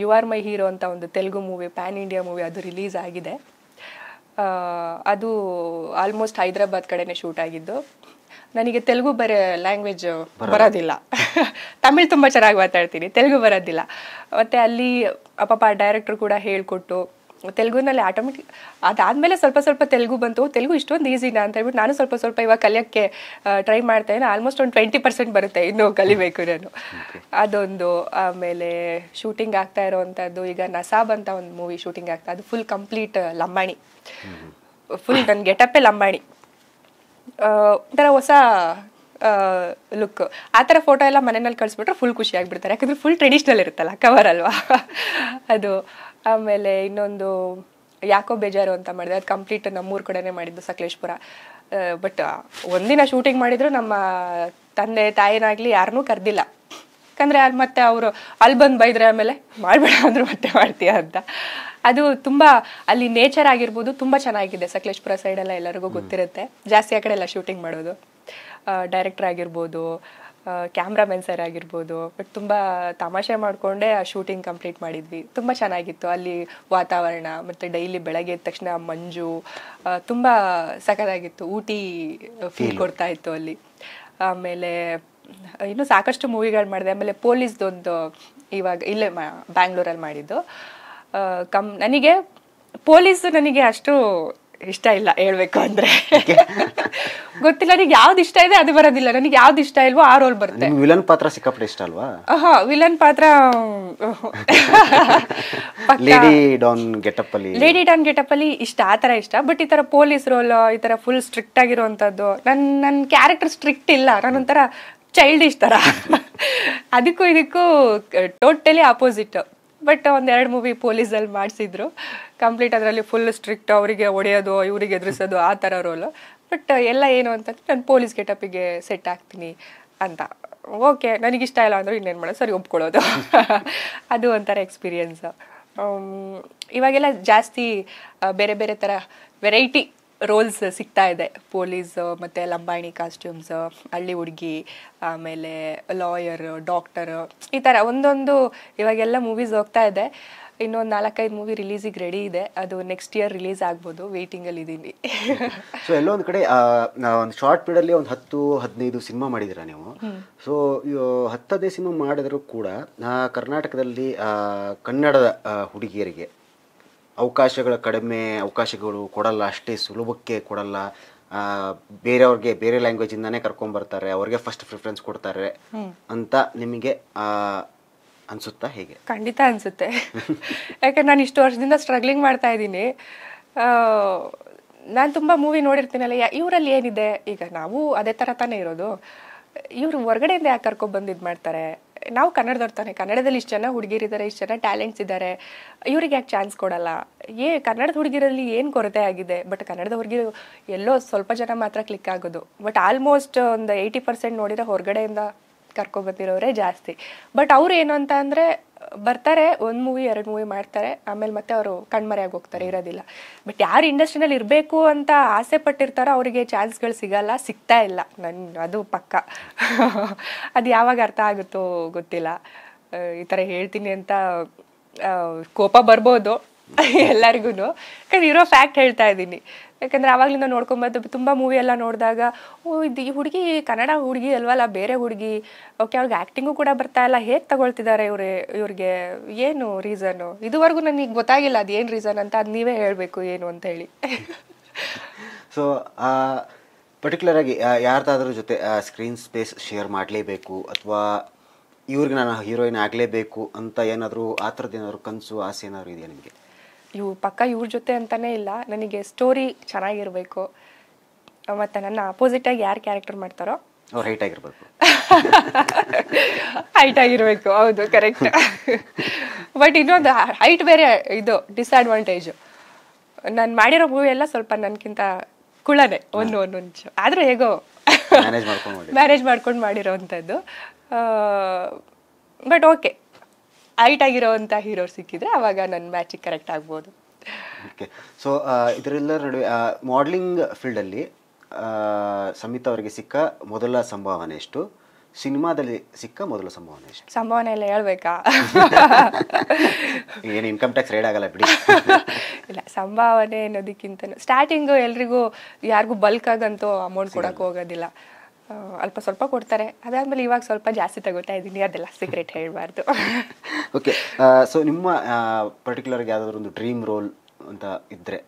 ಯು ಆರ್ ಮೈ ಹೀರೋ ಅಂತ ಒಂದು Telugu movie, PAN India movie, ಅದು ರಿಲೀಸ್ ಆಗಿದೆ. ಅದು ಆಲ್ಮೋಸ್ಟ್ ಹೈದರಾಬಾದ್ ಕಡೆನೇ ಶೂಟ್ ಆಗಿದ್ದು. ನನಗೆ ತೆಲುಗು ಲ್ಯಾಂಗ್ವೇಜ್ ಬರೋದಿಲ್ಲ. ತಮಿಳ್ ತುಂಬ ಚೆನ್ನಾಗಿ ಮಾತಾಡ್ತೀನಿ, ತೆಲುಗು ಬರೋದಿಲ್ಲ. ಮತ್ತು ಅಲ್ಲಿ ಪಾಪ ಡೈರೆಕ್ಟ್ರು ಕೂಡ ಹೇಳಿಕೊಟ್ಟು ತೆಲುಗುನಲ್ಲಿ ಆಟೋಮೆಟಿಕ್ ಅದಾದಮೇಲೆ ಸ್ವಲ್ಪ ತೆಲುಗು ಬಂತು. ತೆಲುಗು ಇಷ್ಟೊಂದು ಈಸಿನಾ ಅಂತ ಹೇಳ್ಬಿಟ್ಟು ನಾನು ಸ್ವಲ್ಪ ಇವಾಗ ಕಲಿಯೋಕ್ಕೆ ಟ್ರೈ ಮಾಡ್ತಾ ಇದ್ದೀನಿ. ಆಲ್ಮೋಸ್ಟ್ ಒಂದು 20% ಬರುತ್ತೆ, ಇನ್ನೂ ಕಲಿಬೇಕು ನಾನು, ಅದೊಂದು. ಆಮೇಲೆ ಶೂಟಿಂಗ್ ಆಗ್ತಾ ಇರೋವಂಥದ್ದು ಈಗ ನಸಾಬ್ ಅಂತ ಒಂದು ಮೂವಿ ಶೂಟಿಂಗ್ ಆಗ್ತಾ, ಅದು ಫುಲ್ ಕಂಪ್ಲೀಟ್ ಲಂಬಾಣಿ, ಫುಲ್ ನನ್ನ ಗೆಟಪ್ಪೇ ಲಂಬಾಣಿ, ಒಂಥರ ಹೊಸ ಲುಕ್. ಆ ಥರ ಫೋಟೋ ಎಲ್ಲ ಮನೆಯಲ್ಲಿ ಕಳಿಸ್ಬಿಟ್ರೆ ಫುಲ್ ಖುಷಿ ಆಗಿಬಿಡ್ತಾರೆ, ಯಾಕಂದರೆ ಫುಲ್ ಟ್ರೆಡಿಷ್ನಲ್ ಇರುತ್ತಲ್ಲ ಕವರ್ ಅಲ್ವಾ ಅದು. ಆಮೇಲೆ ಇನ್ನೊಂದು ಯಾಕೋ ಬೇಜಾರು ಅಂತ ಮಾಡಿದೆ, ಅದು ಕಂಪ್ಲೀಟ್ ನಮ್ಮೂರ ಕಡೆನೇ ಮಾಡಿದ್ದು, ಸಕಲೇಶ್ಪುರ. ಬಟ್ ಒಂದಿನ ಶೂಟಿಂಗ್ ಮಾಡಿದ್ರು ನಮ್ಮ ತಂದೆ ತಾಯಿನಾಗಲಿ ಯಾರನ್ನೂ ಕರೆದಿಲ್ಲ. ಯಾಕಂದರೆ ಅಲ್ಲಿ ಮತ್ತೆ ಅವರು ಅಲ್ಲಿ ಬಂದು ಬೈದ್ರೆ ಆಮೇಲೆ ಮಾಡಬೇಡ ಅಂದರು ಮತ್ತೆ ಮಾಡ್ತೀಯ ಅಂತ. ಅದು ತುಂಬ ಅಲ್ಲಿ ನೇಚರ್ ಆಗಿರ್ಬೋದು ತುಂಬ ಚೆನ್ನಾಗಿದೆ. ಸಕಲೇಶ್ಪುರ ಸೈಡೆಲ್ಲ ಎಲ್ಲರಿಗೂ ಗೊತ್ತಿರುತ್ತೆ, ಜಾಸ್ತಿ ಆ ಕಡೆ ಎಲ್ಲ ಶೂಟಿಂಗ್ ಮಾಡೋದು. ಡೈರೆಕ್ಟರ್ ಆಗಿರ್ಬೋದು, ಕ್ಯಾಮ್ರಾಮನ್ ಸರ್ ಆಗಿರ್ಬೋದು, ಬಟ್ ತುಂಬ ತಮಾಷೆ ಮಾಡಿಕೊಂಡೇ ಆ ಶೂಟಿಂಗ್ ಕಂಪ್ಲೀಟ್ ಮಾಡಿದ್ವಿ. ತುಂಬ ಚೆನ್ನಾಗಿತ್ತು ಅಲ್ಲಿ ವಾತಾವರಣ. ಮತ್ತು ಡೈಲಿ ಬೆಳಗ್ಗೆ ಎದ್ದ ತಕ್ಷಣ ಮಂಜು ತುಂಬ ಸಖತ್ತಾಗಿತ್ತು, ಊಟಿ ಫೀಲ್ ಕೊಡ್ತಾ ಇತ್ತು ಅಲ್ಲಿ. ಆಮೇಲೆ ಇನ್ನೂ ಸಾಕಷ್ಟು ಮೂವಿಗಳು ಮಾಡಿದೆ. ಆಮೇಲೆ ಪೊಲೀಸ್ದೊಂದು ಇವಾಗ ಇಲ್ಲೇ ಬ್ಯಾಂಗ್ಳೂರಲ್ಲಿ ಮಾಡಿದ್ದು. ನನಗೆ ಪೊಲೀಸು ನನಗೆ ಅಷ್ಟು ಇಷ್ಟ ಇಲ್ಲ ಹೇಳ್ಬೇಕು ಅಂದರೆ. ಗೊತ್ತಿಲ್ಲ, ನನಗೆ ಯಾವ್ದು ಇಷ್ಟ ಇದೆ ಅದು ಬರೋದಿಲ್ಲ. ನನಗೆ ಯಾವ್ದು ಇಷ್ಟ ಇಲ್ವೋ ಆ ರೋಲ್ ಬರುತ್ತೆ. ವಿಲನ್ ಪಾತ್ರ ಸಿಕ್ಕಾಪಟ್ಟೆ ಇಷ್ಟ ಅಲ್ವಾ? ವಿಲನ್ ಪಾತ್ರ ಲೇಡಿ ಡಾನ್ ಗೆಟಪ್ ಅಲ್ಲಿ ಇಷ್ಟ, ಆ ಥರ ಇಷ್ಟ. ಬಟ್ ಈ ಥರ ಪೊಲೀಸ್ ರೋಲ್, ಈ ಥರ ಫುಲ್ ಸ್ಟ್ರಿಕ್ಟ್ ಆಗಿರುವಂಥದ್ದು, ನನ್ನ ಕ್ಯಾರೆಕ್ಟರ್ ಸ್ಟ್ರಿಕ್ಟ್ ಇಲ್ಲ, ನಾನೊಂಥರ ಚೈಲ್ಡಿಶ್ ಥರ. ಅದಕ್ಕೂ ಇದಕ್ಕೂ ಟೋಟಲಿ ಆಪೋಸಿಟ್. ಬಟ್ 1-2 ಮೂವಿ ಪೊಲೀಸಲ್ಲಿ ಮಾಡಿಸಿದ್ರು ಕಂಪ್ಲೀಟ್. ಅದರಲ್ಲಿ ಫುಲ್ ಸ್ಟ್ರಿಕ್ಟ್, ಅವರಿಗೆ ಹೊಡೆಯೋದು, ಇವರಿಗೆ ಎದುರಿಸೋದು, ಆ ಥರ ರೋಲು. ಬಟ್ ಎಲ್ಲ ಏನು ಅಂತಂದರೆ ನಾನು ಪೊಲೀಸ್ ಗೆಟಪ್ಪಿಗೆ ಸೆಟ್ ಆಗ್ತೀನಿ ಅಂತ. ಓಕೆ, ನನಗಿಷ್ಟ ಇಲ್ಲ ಅಂದರೆ ಇನ್ನೇನು ಮಾಡೋದು, ಸರಿ ಒಪ್ಕೊಳ್ಳೋದು. ಅದು ಒಂಥರ ಎಕ್ಸ್ಪೀರಿಯನ್ಸ್. ಇವಾಗೆಲ್ಲ ಜಾಸ್ತಿ ಬೇರೆ ಬೇರೆ ಥರ ವೆರೈಟಿ ರೋಲ್ಸ್ ಸಿಗ್ತಾ ಇದೆ. ಪೊಲೀಸ್ ಮತ್ತು ಲಂಬಾಣಿ ಕಾಸ್ಟ್ಯೂಮ್ಸ್, ಹಳ್ಳಿ ಹುಡುಗಿ, ಆಮೇಲೆ ಲಾಯರ್, ಡಾಕ್ಟರ್, ಈ ಥರ ಒಂದೊಂದು ಇವಾಗೆಲ್ಲ ಮೂವೀಸ್ ಹೋಗ್ತಾ ಇದೆ. ಇನ್ನೊಂದು 4-5 ಮೂವಿ ರಿಲೀಸಿಗೆ ರೆಡಿ ಇದೆ. ಅದು ನೆಕ್ಸ್ಟ್ ಇಯರ್ ರಿಲೀಸ್ ಆಗ್ಬೋದು, ವೇಟಿಂಗಲ್ಲಿ ಇದ್ದೀನಿ. ಸೊ ಎಲ್ಲೋ ಒಂದು ಕಡೆ ಒಂದು ಶಾರ್ಟ್ ಪೀರಿಯಡಲ್ಲಿ ಒಂದು 10-15 ಸಿನಿಮಾ ಮಾಡಿದ್ದೀರಾ ನೀವು. ಸೊ 10 ಸಿನಿಮಾ ಮಾಡಿದರೂ ಕೂಡ ಕರ್ನಾಟಕದಲ್ಲಿ ಕನ್ನಡದ ಹುಡುಗಿಯರಿಗೆ ಅವಕಾಶಗಳು ಕೊಡಲ್ಲ, ಅಷ್ಟೇ ಸುಲಭಕ್ಕೆ ಕೊಡಲ್ಲ. ಬೇರೆಯವ್ರಿಗೆ ಬೇರೆ ಲ್ಯಾಂಗ್ವೇಜಿಂದಾನೇ ಕರ್ಕೊಂಡ್ಬರ್ತಾರೆ, ಅವ್ರಿಗೆ ಫಸ್ಟ್ ಪ್ರಿಫರೆನ್ಸ್ ಕೊಡ್ತಾರೆ ಅಂತ ನಿಮಗೆ ಅನಿಸುತ್ತಾ? ಹೇಗೆ? ಖಂಡಿತ ಅನಿಸುತ್ತೆ. ಯಾಕಂದ್ರೆ ನಾನು ಇಷ್ಟು ವರ್ಷದಿಂದ ಸ್ಟ್ರಗ್ಲಿಂಗ್ ಮಾಡ್ತಾ ಇದ್ದೀನಿ. ನಾನು ತುಂಬ ಮೂವಿ ನೋಡಿರ್ತೀನಲ್ಲ, ಇವರಲ್ಲಿ ಏನಿದೆ, ಈಗ ನಾವು ಅದೇ ಥರ ತಾನೇ ಇರೋದು. ಇವರು ಹೊರಗಡೆಯಿಂದ ಯಾಕೆ ಕರ್ಕೊಬಂದು ಇದು ಮಾಡ್ತಾರೆ? ನಾವು ಕನ್ನಡದವ್ರು ತಾನೆ, ಕನ್ನಡದಲ್ಲಿ ಇಷ್ಟು ಜನ ಹುಡುಗಿರಿದ್ದಾರೆ, ಇಷ್ಟು ಜನ ಟ್ಯಾಲೆಂಟ್ಸ್ ಇದ್ದಾರೆ, ಇವ್ರಿಗೆ ಯಾಕೆ ಚಾನ್ಸ್ ಕೊಡಲ್ಲ? ಕನ್ನಡದ ಹುಡುಗಿರಲ್ಲಿ ಏನು ಕೊರತೆ ಆಗಿದೆ? ಬಟ್ ಕನ್ನಡದ ಹುಡುಗಿರು ಎಲ್ಲೋ ಸ್ವಲ್ಪ ಜನ ಮಾತ್ರ ಕ್ಲಿಕ್ ಆಗೋದು. ಬಟ್ ಆಲ್ಮೋಸ್ಟ್ ಒಂದು 80% ನೋಡಿದ್ರೆ ಹೊರಗಡೆಯಿಂದ ಕರ್ಕೊಬಂದಿರೋರೇ ಜಾಸ್ತಿ. ಬಟ್ ಅವ್ರು ಏನು ಅಂತ ಅಂದರೆ, ಬರ್ತಾರೆ, 1 ಮೂವಿ 2 ಮೂವಿ ಮಾಡ್ತಾರೆ, ಆಮೇಲೆ ಮತ್ತೆ ಅವರು ಕಣ್ಮರೆಯಾಗಿ ಹೋಗ್ತಾರೆ, ಇರೋದಿಲ್ಲ. ಬಟ್ ಯಾರು ಇಂಡಸ್ಟ್ರಿನಲ್ಲಿ ಇರಬೇಕು ಅಂತ ಆಸೆ ಪಟ್ಟಿರ್ತಾರೋ ಅವರಿಗೆ ಚಾನ್ಸ್ಗಳು ಸಿಗಲ್ಲ, ಸಿಗ್ತಾ ಇಲ್ಲ. ಅದು ಪಕ್ಕ. ಅದು ಯಾವಾಗ ಅರ್ಥ ಆಗುತ್ತೋ ಗೊತ್ತಿಲ್ಲ. ಈ ಥರ ಹೇಳ್ತೀನಿ ಅಂತ ಕೋಪ ಬರ್ಬೋದು ಎಲ್ಲರಿಗೂ, ಯಾಕಂದ್ರೆ ಇರೋ ಫ್ಯಾಕ್ಟ್ ಹೇಳ್ತಾ ಇದ್ದೀನಿ. ಯಾಕಂದರೆ ಆವಾಗಲಿಂದ ನೋಡ್ಕೊಂಬದ್ದು ತುಂಬ ಮೂವಿ ಎಲ್ಲ ನೋಡಿದಾಗ, ಇದು ಈ ಹುಡುಗಿ ಕನ್ನಡ ಹುಡುಗಿ ಅಲ್ವಲ್ಲ, ಬೇರೆ ಹುಡುಗಿ, ಓಕೆ ಅವ್ರಿಗೆ ಆ್ಯಕ್ಟಿಂಗು ಕೂಡ ಬರ್ತಾ ಇಲ್ಲ, ಹೇಗೆ ತಗೊಳ್ತಿದ್ದಾರೆ ಇವ್ರಿಗೆ ಏನು ರೀಸನ್ನು? ಇದುವರೆಗೂ ನನಗೆ ಗೊತ್ತಾಗಿಲ್ಲ ಅದು ಏನು ರೀಸನ್ ಅಂತ. ಅದು ನೀವೇ ಹೇಳಬೇಕು ಏನು ಅಂತ ಹೇಳಿ. ಸೊ ಪರ್ಟಿಕ್ಯುಲರ್ ಆಗಿ ಯಾರ್ದಾದ್ರೂ ಜೊತೆ ಸ್ಕ್ರೀನ್ ಸ್ಪೇಸ್ ಶೇರ್ ಮಾಡಲೇಬೇಕು, ಅಥವಾ ಇವ್ರಿಗೆ ನಾನು ಹೀರೋಯಿನ್ ಆಗಲೇಬೇಕು ಅಂತ ಏನಾದರೂ ಆ ಥರದ್ದು ಏನಾದರೂ ಕನಸು, ಆಸೆ ಏನಾದರೂ ಇದೆಯಾ ನಿಮಗೆ? ಪಕ್ಕ ಇವ್ರ ಜೊತೆ ಅಂತಲೇ ಇಲ್ಲ, ನನಗೆ ಸ್ಟೋರಿ ಚೆನ್ನಾಗಿರಬೇಕು. ಮತ್ತು ನನ್ನ ಅಪೋಸಿಟಾಗಿ ಯಾರು ಕ್ಯಾರೆಕ್ಟರ್ ಮಾಡ್ತಾರೋ ಅವ್ರು ಹೈಟ್ ಆಗಿರ್ಬೇಕು. ಹೈಟ್ ಆಗಿರಬೇಕು, ಹೌದು, ಕರೆಕ್ಟ್. ಬಟ್ ಇನ್ನೊಂದು ಹೈಟ್ ಬೇರೆ ಇದು ಡಿಸ್ಅಡ್ವಾಂಟೇಜು. ನಾನು ಮಾಡಿರೋ ಮೂವಿ ಎಲ್ಲ ಸ್ವಲ್ಪ ನನಗಿಂತ ಕುಳನೆ ಒಂದೊಂದು, ಆದರೂ ಹೇಗೋ ಮ್ಯಾನೇಜ್ ಮಾಡ್ಕೊಂಡು ಮಾಡಿರೋವಂಥದ್ದು. ಬಟ್ ಓಕೆ, ಹೈಟ್ ಆಗಿರೋವಂಥ ಹೀರೋ ಸಿಕ್ಕಿದ್ರೆ ಅವಾಗ ನನ್ನ ಮ್ಯಾಚಿಗೆ ಕರೆಕ್ಟ್ ಆಗ್ಬೋದು. ಓಕೆ. ಸೊ ಇದರೆಲ್ಲರ ನಡುವೆ ಮಾಡಲಿಂಗ್ ಫೀಲ್ಡಲ್ಲಿ ಸಂಹಿತಾ ಅವರಿಗೆ ಸಿಕ್ಕ ಮೊದಲ ಸಂಭಾವನೆ ಎಷ್ಟು? ಸಿನಿಮಾದಲ್ಲಿ ಸಿಕ್ಕ ಮೊದಲ ಸಂಭಾವನೆ ಎಷ್ಟು? ಸಂಭಾವನೆ ಎಲ್ಲ ಹೇಳ್ಬೇಕಾ? ಏನು ಇನ್ಕಮ್ ಟ್ಯಾಕ್ಸ್ ರೇಡ್ ಆಗಲ್ಲ ಬಿಡಿ. ಇಲ್ಲ, ಸಂಭಾವನೆ ಅನ್ನೋದಕ್ಕಿಂತ ಸ್ಟಾರ್ಟಿಂಗು ಎಲ್ರಿಗೂ ಯಾರಿಗೂ ಬಲ್ಕ್ ಆಗಂತೂ ಅಮೌಂಟ್ ಕೊಡೋಕೆ ಹೋಗೋದಿಲ್ಲ, ಅಲ್ಪ ಸ್ವಲ್ಪ ಕೊಡ್ತಾರೆ. ಅದಾದ್ಮೇಲೆ ಇವಾಗ ಸ್ವಲ್ಪ ಜಾಸ್ತಿ ತಗೋತಾ ಇದ್ದೀನಿ, ಅದೆಲ್ಲ ಸೀಕ್ರೆಟ್ ಹೇಳಬಾರ್ದು. ಓಕೆ. ಸೊ ನಿಮ್ಮ ಪರ್ಟಿಕ್ಯುಲರ್ ಯಾವುದಾದ್ರು ಒಂದು ಡ್ರೀಮ್ ರೋಲ್ ಅಂತ ಇದ್ರೆ?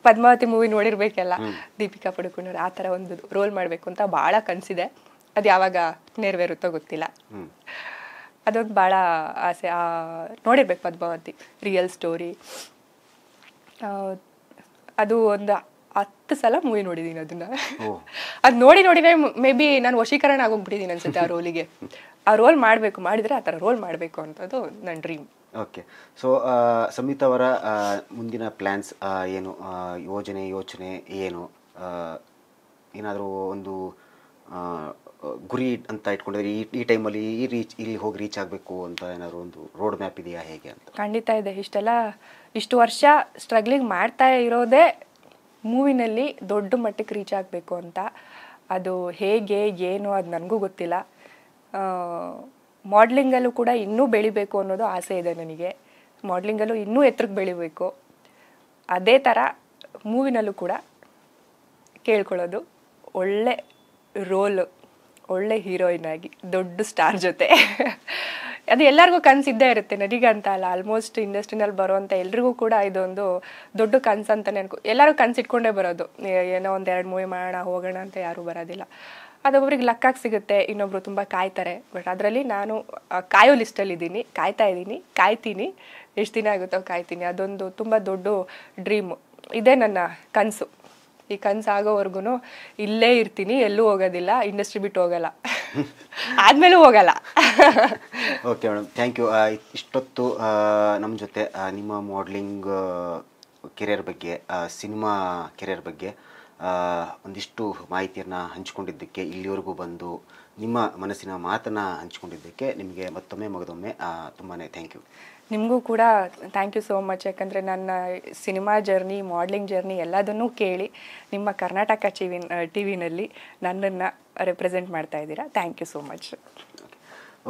ಪದ್ಮಾವತಿ ಮೂವಿ ನೋಡಿರ್ಬೇಕಲ್ಲ, ದೀಪಿಕಾ ಪಡುಕೋಣೆ, ಆ ಥರ ಒಂದು ರೋಲ್ ಮಾಡಬೇಕು ಅಂತ ಭಾಳ ಕನಸಿದೆ. ಅದು ಯಾವಾಗ ನೆರವೇರುತ್ತೋ ಗೊತ್ತಿಲ್ಲ. ಅದೊಂದು ಭಾಳ ಆಸೆ. ನೋಡಿರ್ಬೇಕು ಪದ್ಮಾವತಿ, ರಿಯಲ್ ಸ್ಟೋರಿ. ಅದು ಒಂದು 10 ಸಲ ಮೂವಿ ನೋಡಿದ್ದೀನಿ ಅದನ್ನ. ಅದು ನೋಡಿನೇ ಮೇ ಬಿ ನಾನು ವಶೀಕರಣ ಆಗೋಗ್ಬಿಟ್ಟಿದ್ದೀನಿ ಅನ್ಸುತ್ತೆ ಆ ರೋಲಿಗೆ. ಆ ರೋಲ್ ಮಾಡಿದ್ರೆ ಆ ಥರ ರೋಲ್ ಮಾಡಬೇಕು ಅಂತದ್ದು ನನ್ನ ಡ್ರೀಮ್. ಓಕೆ. ಸೊ ಸಂಹಿತಾ ಅವರ ಮುಂದಿನ ಪ್ಲ್ಯಾನ್ಸ್ ಏನು, ಯೋಚನೆ ಏನು? ಏನಾದರೂ ಒಂದು ಗುರಿ ಅಂತ ಇಟ್ಕೊಂಡಿದ್ರೆ, ಈ ಟೈಮಲ್ಲಿ ಇಲ್ಲಿ ಹೋಗಿ ರೀಚ್ ಆಗಬೇಕು ಅಂತ ಏನಾದರೂ ಒಂದು ರೋಡ್ ಮ್ಯಾಪ್ ಇದೆಯಾ, ಹೇಗೆ ಅಂತ? ಖಂಡಿತ ಇದೆ. ಇಷ್ಟು ವರ್ಷ ಸ್ಟ್ರಗ್ಲಿಂಗ್ ಮಾಡ್ತಾ ಇರೋದೇ ಮೂವಿನಲ್ಲಿ ದೊಡ್ಡ ಮಟ್ಟಕ್ಕೆ ರೀಚ್ ಆಗಬೇಕು ಅಂತ. ಅದು ಹೇಗೆ ಏನು ಅದು ನನಗೂ ಗೊತ್ತಿಲ್ಲ. ಮಾಡ್ಲಿಂಗಲ್ಲೂ ಕೂಡ ಇನ್ನೂ ಬೆಳಿಬೇಕು ಅನ್ನೋದು ಆಸೆ ಇದೆ ನನಗೆ. ಮಾಡ್ಲಿಂಗಲ್ಲೂ ಇನ್ನೂ ಎತ್ತರಕ್ಕೆ ಬೆಳಿಬೇಕು. ಅದೇ ಥರ ಮೂವಿನಲ್ಲೂ ಕೂಡ ಕೇಳ್ಕೊಳ್ಳೋದು, ಒಳ್ಳೆ ರೋಲು, ಒಳ್ಳೆ ಹೀರೋಯಿನ್ ಆಗಿ ದೊಡ್ಡ ಸ್ಟಾರ್ ಜೊತೆ. ಅದು ಎಲ್ಲರಿಗೂ ಕನಸಿದ್ದೇ ಇರುತ್ತೆ, ನನಗಂತ ಅಲ್ಲ, ಆಲ್ಮೋಸ್ಟ್ ಇಂಡಸ್ಟ್ರಿನಲ್ಲಿ ಬರೋವಂಥ ಎಲ್ರಿಗೂ ಕೂಡ ಇದೊಂದು ದೊಡ್ಡ ಕನಸು ಅಂತಲೇ ಎಲ್ಲರೂ ಕನಸಿಟ್ಕೊಂಡೇ ಬರೋದು. ಏನೋ ಒಂದು 2 ಮೂವಿ ಮಾಡೋಣ ಹೋಗೋಣ ಅಂತ ಯಾರೂ ಬರೋದಿಲ್ಲ. ಅದೊಬ್ಬರಿಗೆ ಲಕ್ಕಾಗಿ ಸಿಗುತ್ತೆ, ಇನ್ನೊಬ್ರು ತುಂಬ ಕಾಯ್ತಾರೆ. ಬಟ್ ಅದರಲ್ಲಿ ನಾನು ಕಾಯೋ ಲಿಸ್ಟಲ್ಲಿದ್ದೀನಿ, ಕಾಯ್ತೀನಿ. ಎಷ್ಟು ದಿನ ಆಗುತ್ತೋ ಕಾಯ್ತೀನಿ. ಅದೊಂದು ತುಂಬ ದೊಡ್ಡ ಡ್ರೀಮು. ಇದೇ ನನ್ನ ಕನಸು. ಈ ಕನಸು ಆಗೋವರೆಗೂ ಇಲ್ಲೇ ಇರ್ತೀನಿ, ಎಲ್ಲೂ ಹೋಗೋದಿಲ್ಲ, ಇಂಡಸ್ಟ್ರಿ ಬಿಟ್ಟು ಹೋಗಲ್ಲ, ಆದಮೇಲೂ ಹೋಗಲ್ಲ. Okay madam, thank you. ಇಷ್ಟೊತ್ತು ನಮ್ಮ ಜೊತೆ ನಿಮ್ಮ ಮಾಡಲಿಂಗ್ ಕೆರಿಯರ್ ಬಗ್ಗೆ, ಸಿನಿಮಾ ಕೆರಿಯರ್ ಬಗ್ಗೆ ಒಂದಿಷ್ಟು ಮಾಹಿತಿಯನ್ನು ಹಂಚಿಕೊಂಡಿದ್ದಕ್ಕೆ, ಇಲ್ಲಿವರೆಗೂ ಬಂದು ನಿಮ್ಮ ಮನಸ್ಸಿನ ಮಾತನ್ನು ಹಂಚಿಕೊಂಡಿದ್ದಕ್ಕೆ ನಿಮಗೆ ಮತ್ತೊಮ್ಮೆ ತುಂಬಾ ಥ್ಯಾಂಕ್ ಯು. ನಿಮಗೂ ಕೂಡ ಥ್ಯಾಂಕ್ ಯು ಸೋ ಮಚ್. ಯಾಕಂದರೆ ನನ್ನ ಸಿನಿಮಾ ಜರ್ನಿ, ಮಾಡಲಿಂಗ್ ಜರ್ನಿ ಎಲ್ಲದನ್ನೂ ಕೇಳಿ ನಿಮ್ಮ ಕರ್ನಾಟಕ ಟಿವಿನಲ್ಲಿ ನನ್ನನ್ನು ರೆಪ್ರೆಸೆಂಟ್ ಮಾಡ್ತಾ ಇದ್ದೀರಾ. Thank you so much.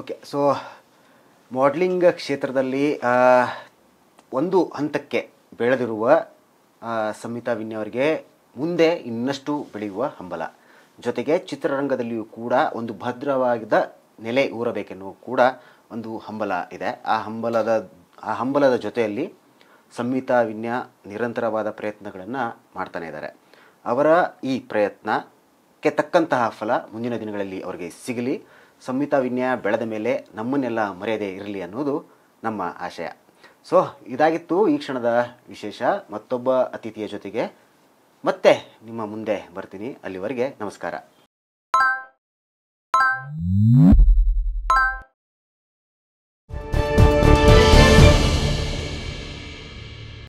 Okay. So modelling ಕ್ಷೇತ್ರದಲ್ಲಿ ಒಂದು ಹಂತಕ್ಕೆ ಬೆಳೆದಿರುವ ಸಂಹಿತಾ ವಿನ್ಯ ಅವರಿಗೆ ಮುಂದೆ ಇನ್ನಷ್ಟು ಬೆಳೆಯುವ ಹಂಬಲ, ಜೊತೆಗೆ ಚಿತ್ರರಂಗದಲ್ಲಿಯೂ ಕೂಡ ಒಂದು ಭದ್ರವಾದ ನೆಲೆ ಊರಬೇಕೆನ್ನುವ ಕೂಡ ಒಂದು ಹಂಬಲ ಇದೆ. ಆ ಹಂಬಲದ ಜೊತೆಯಲ್ಲಿ ಸಂಹಿತಾ ವಿನ್ಯ ನಿರಂತರವಾದ ಪ್ರಯತ್ನಗಳನ್ನು ಮಾಡ್ತಾನೆ ಇದ್ದಾರೆ. ಅವರ ಈ ಪ್ರಯತ್ನಕ್ಕೆ ತಕ್ಕಂತಹ ಫಲ ಮುಂದಿನ ದಿನಗಳಲ್ಲಿ ಅವರಿಗೆ ಸಿಗಲಿ. ಸಂಹಿತಾ ವಿನ್ಯ ಬೆಳೆದ ಮೇಲೆ ನಮ್ಮನ್ನೆಲ್ಲ ಮರೆಯದೇ ಇರಲಿ ಅನ್ನೋದು ನಮ್ಮ ಆಶಯ. ಸೊ ಇದಾಗಿತ್ತು ಈ ಕ್ಷಣದ ವಿಶೇಷ. ಮತ್ತೊಬ್ಬ ಅತಿಥಿಯ ಜೊತೆಗೆ ಮತ್ತೆ ನಿಮ್ಮ ಮುಂದೆ ಬರ್ತೀನಿ. ಅಲ್ಲಿವರೆಗೆ ನಮಸ್ಕಾರ.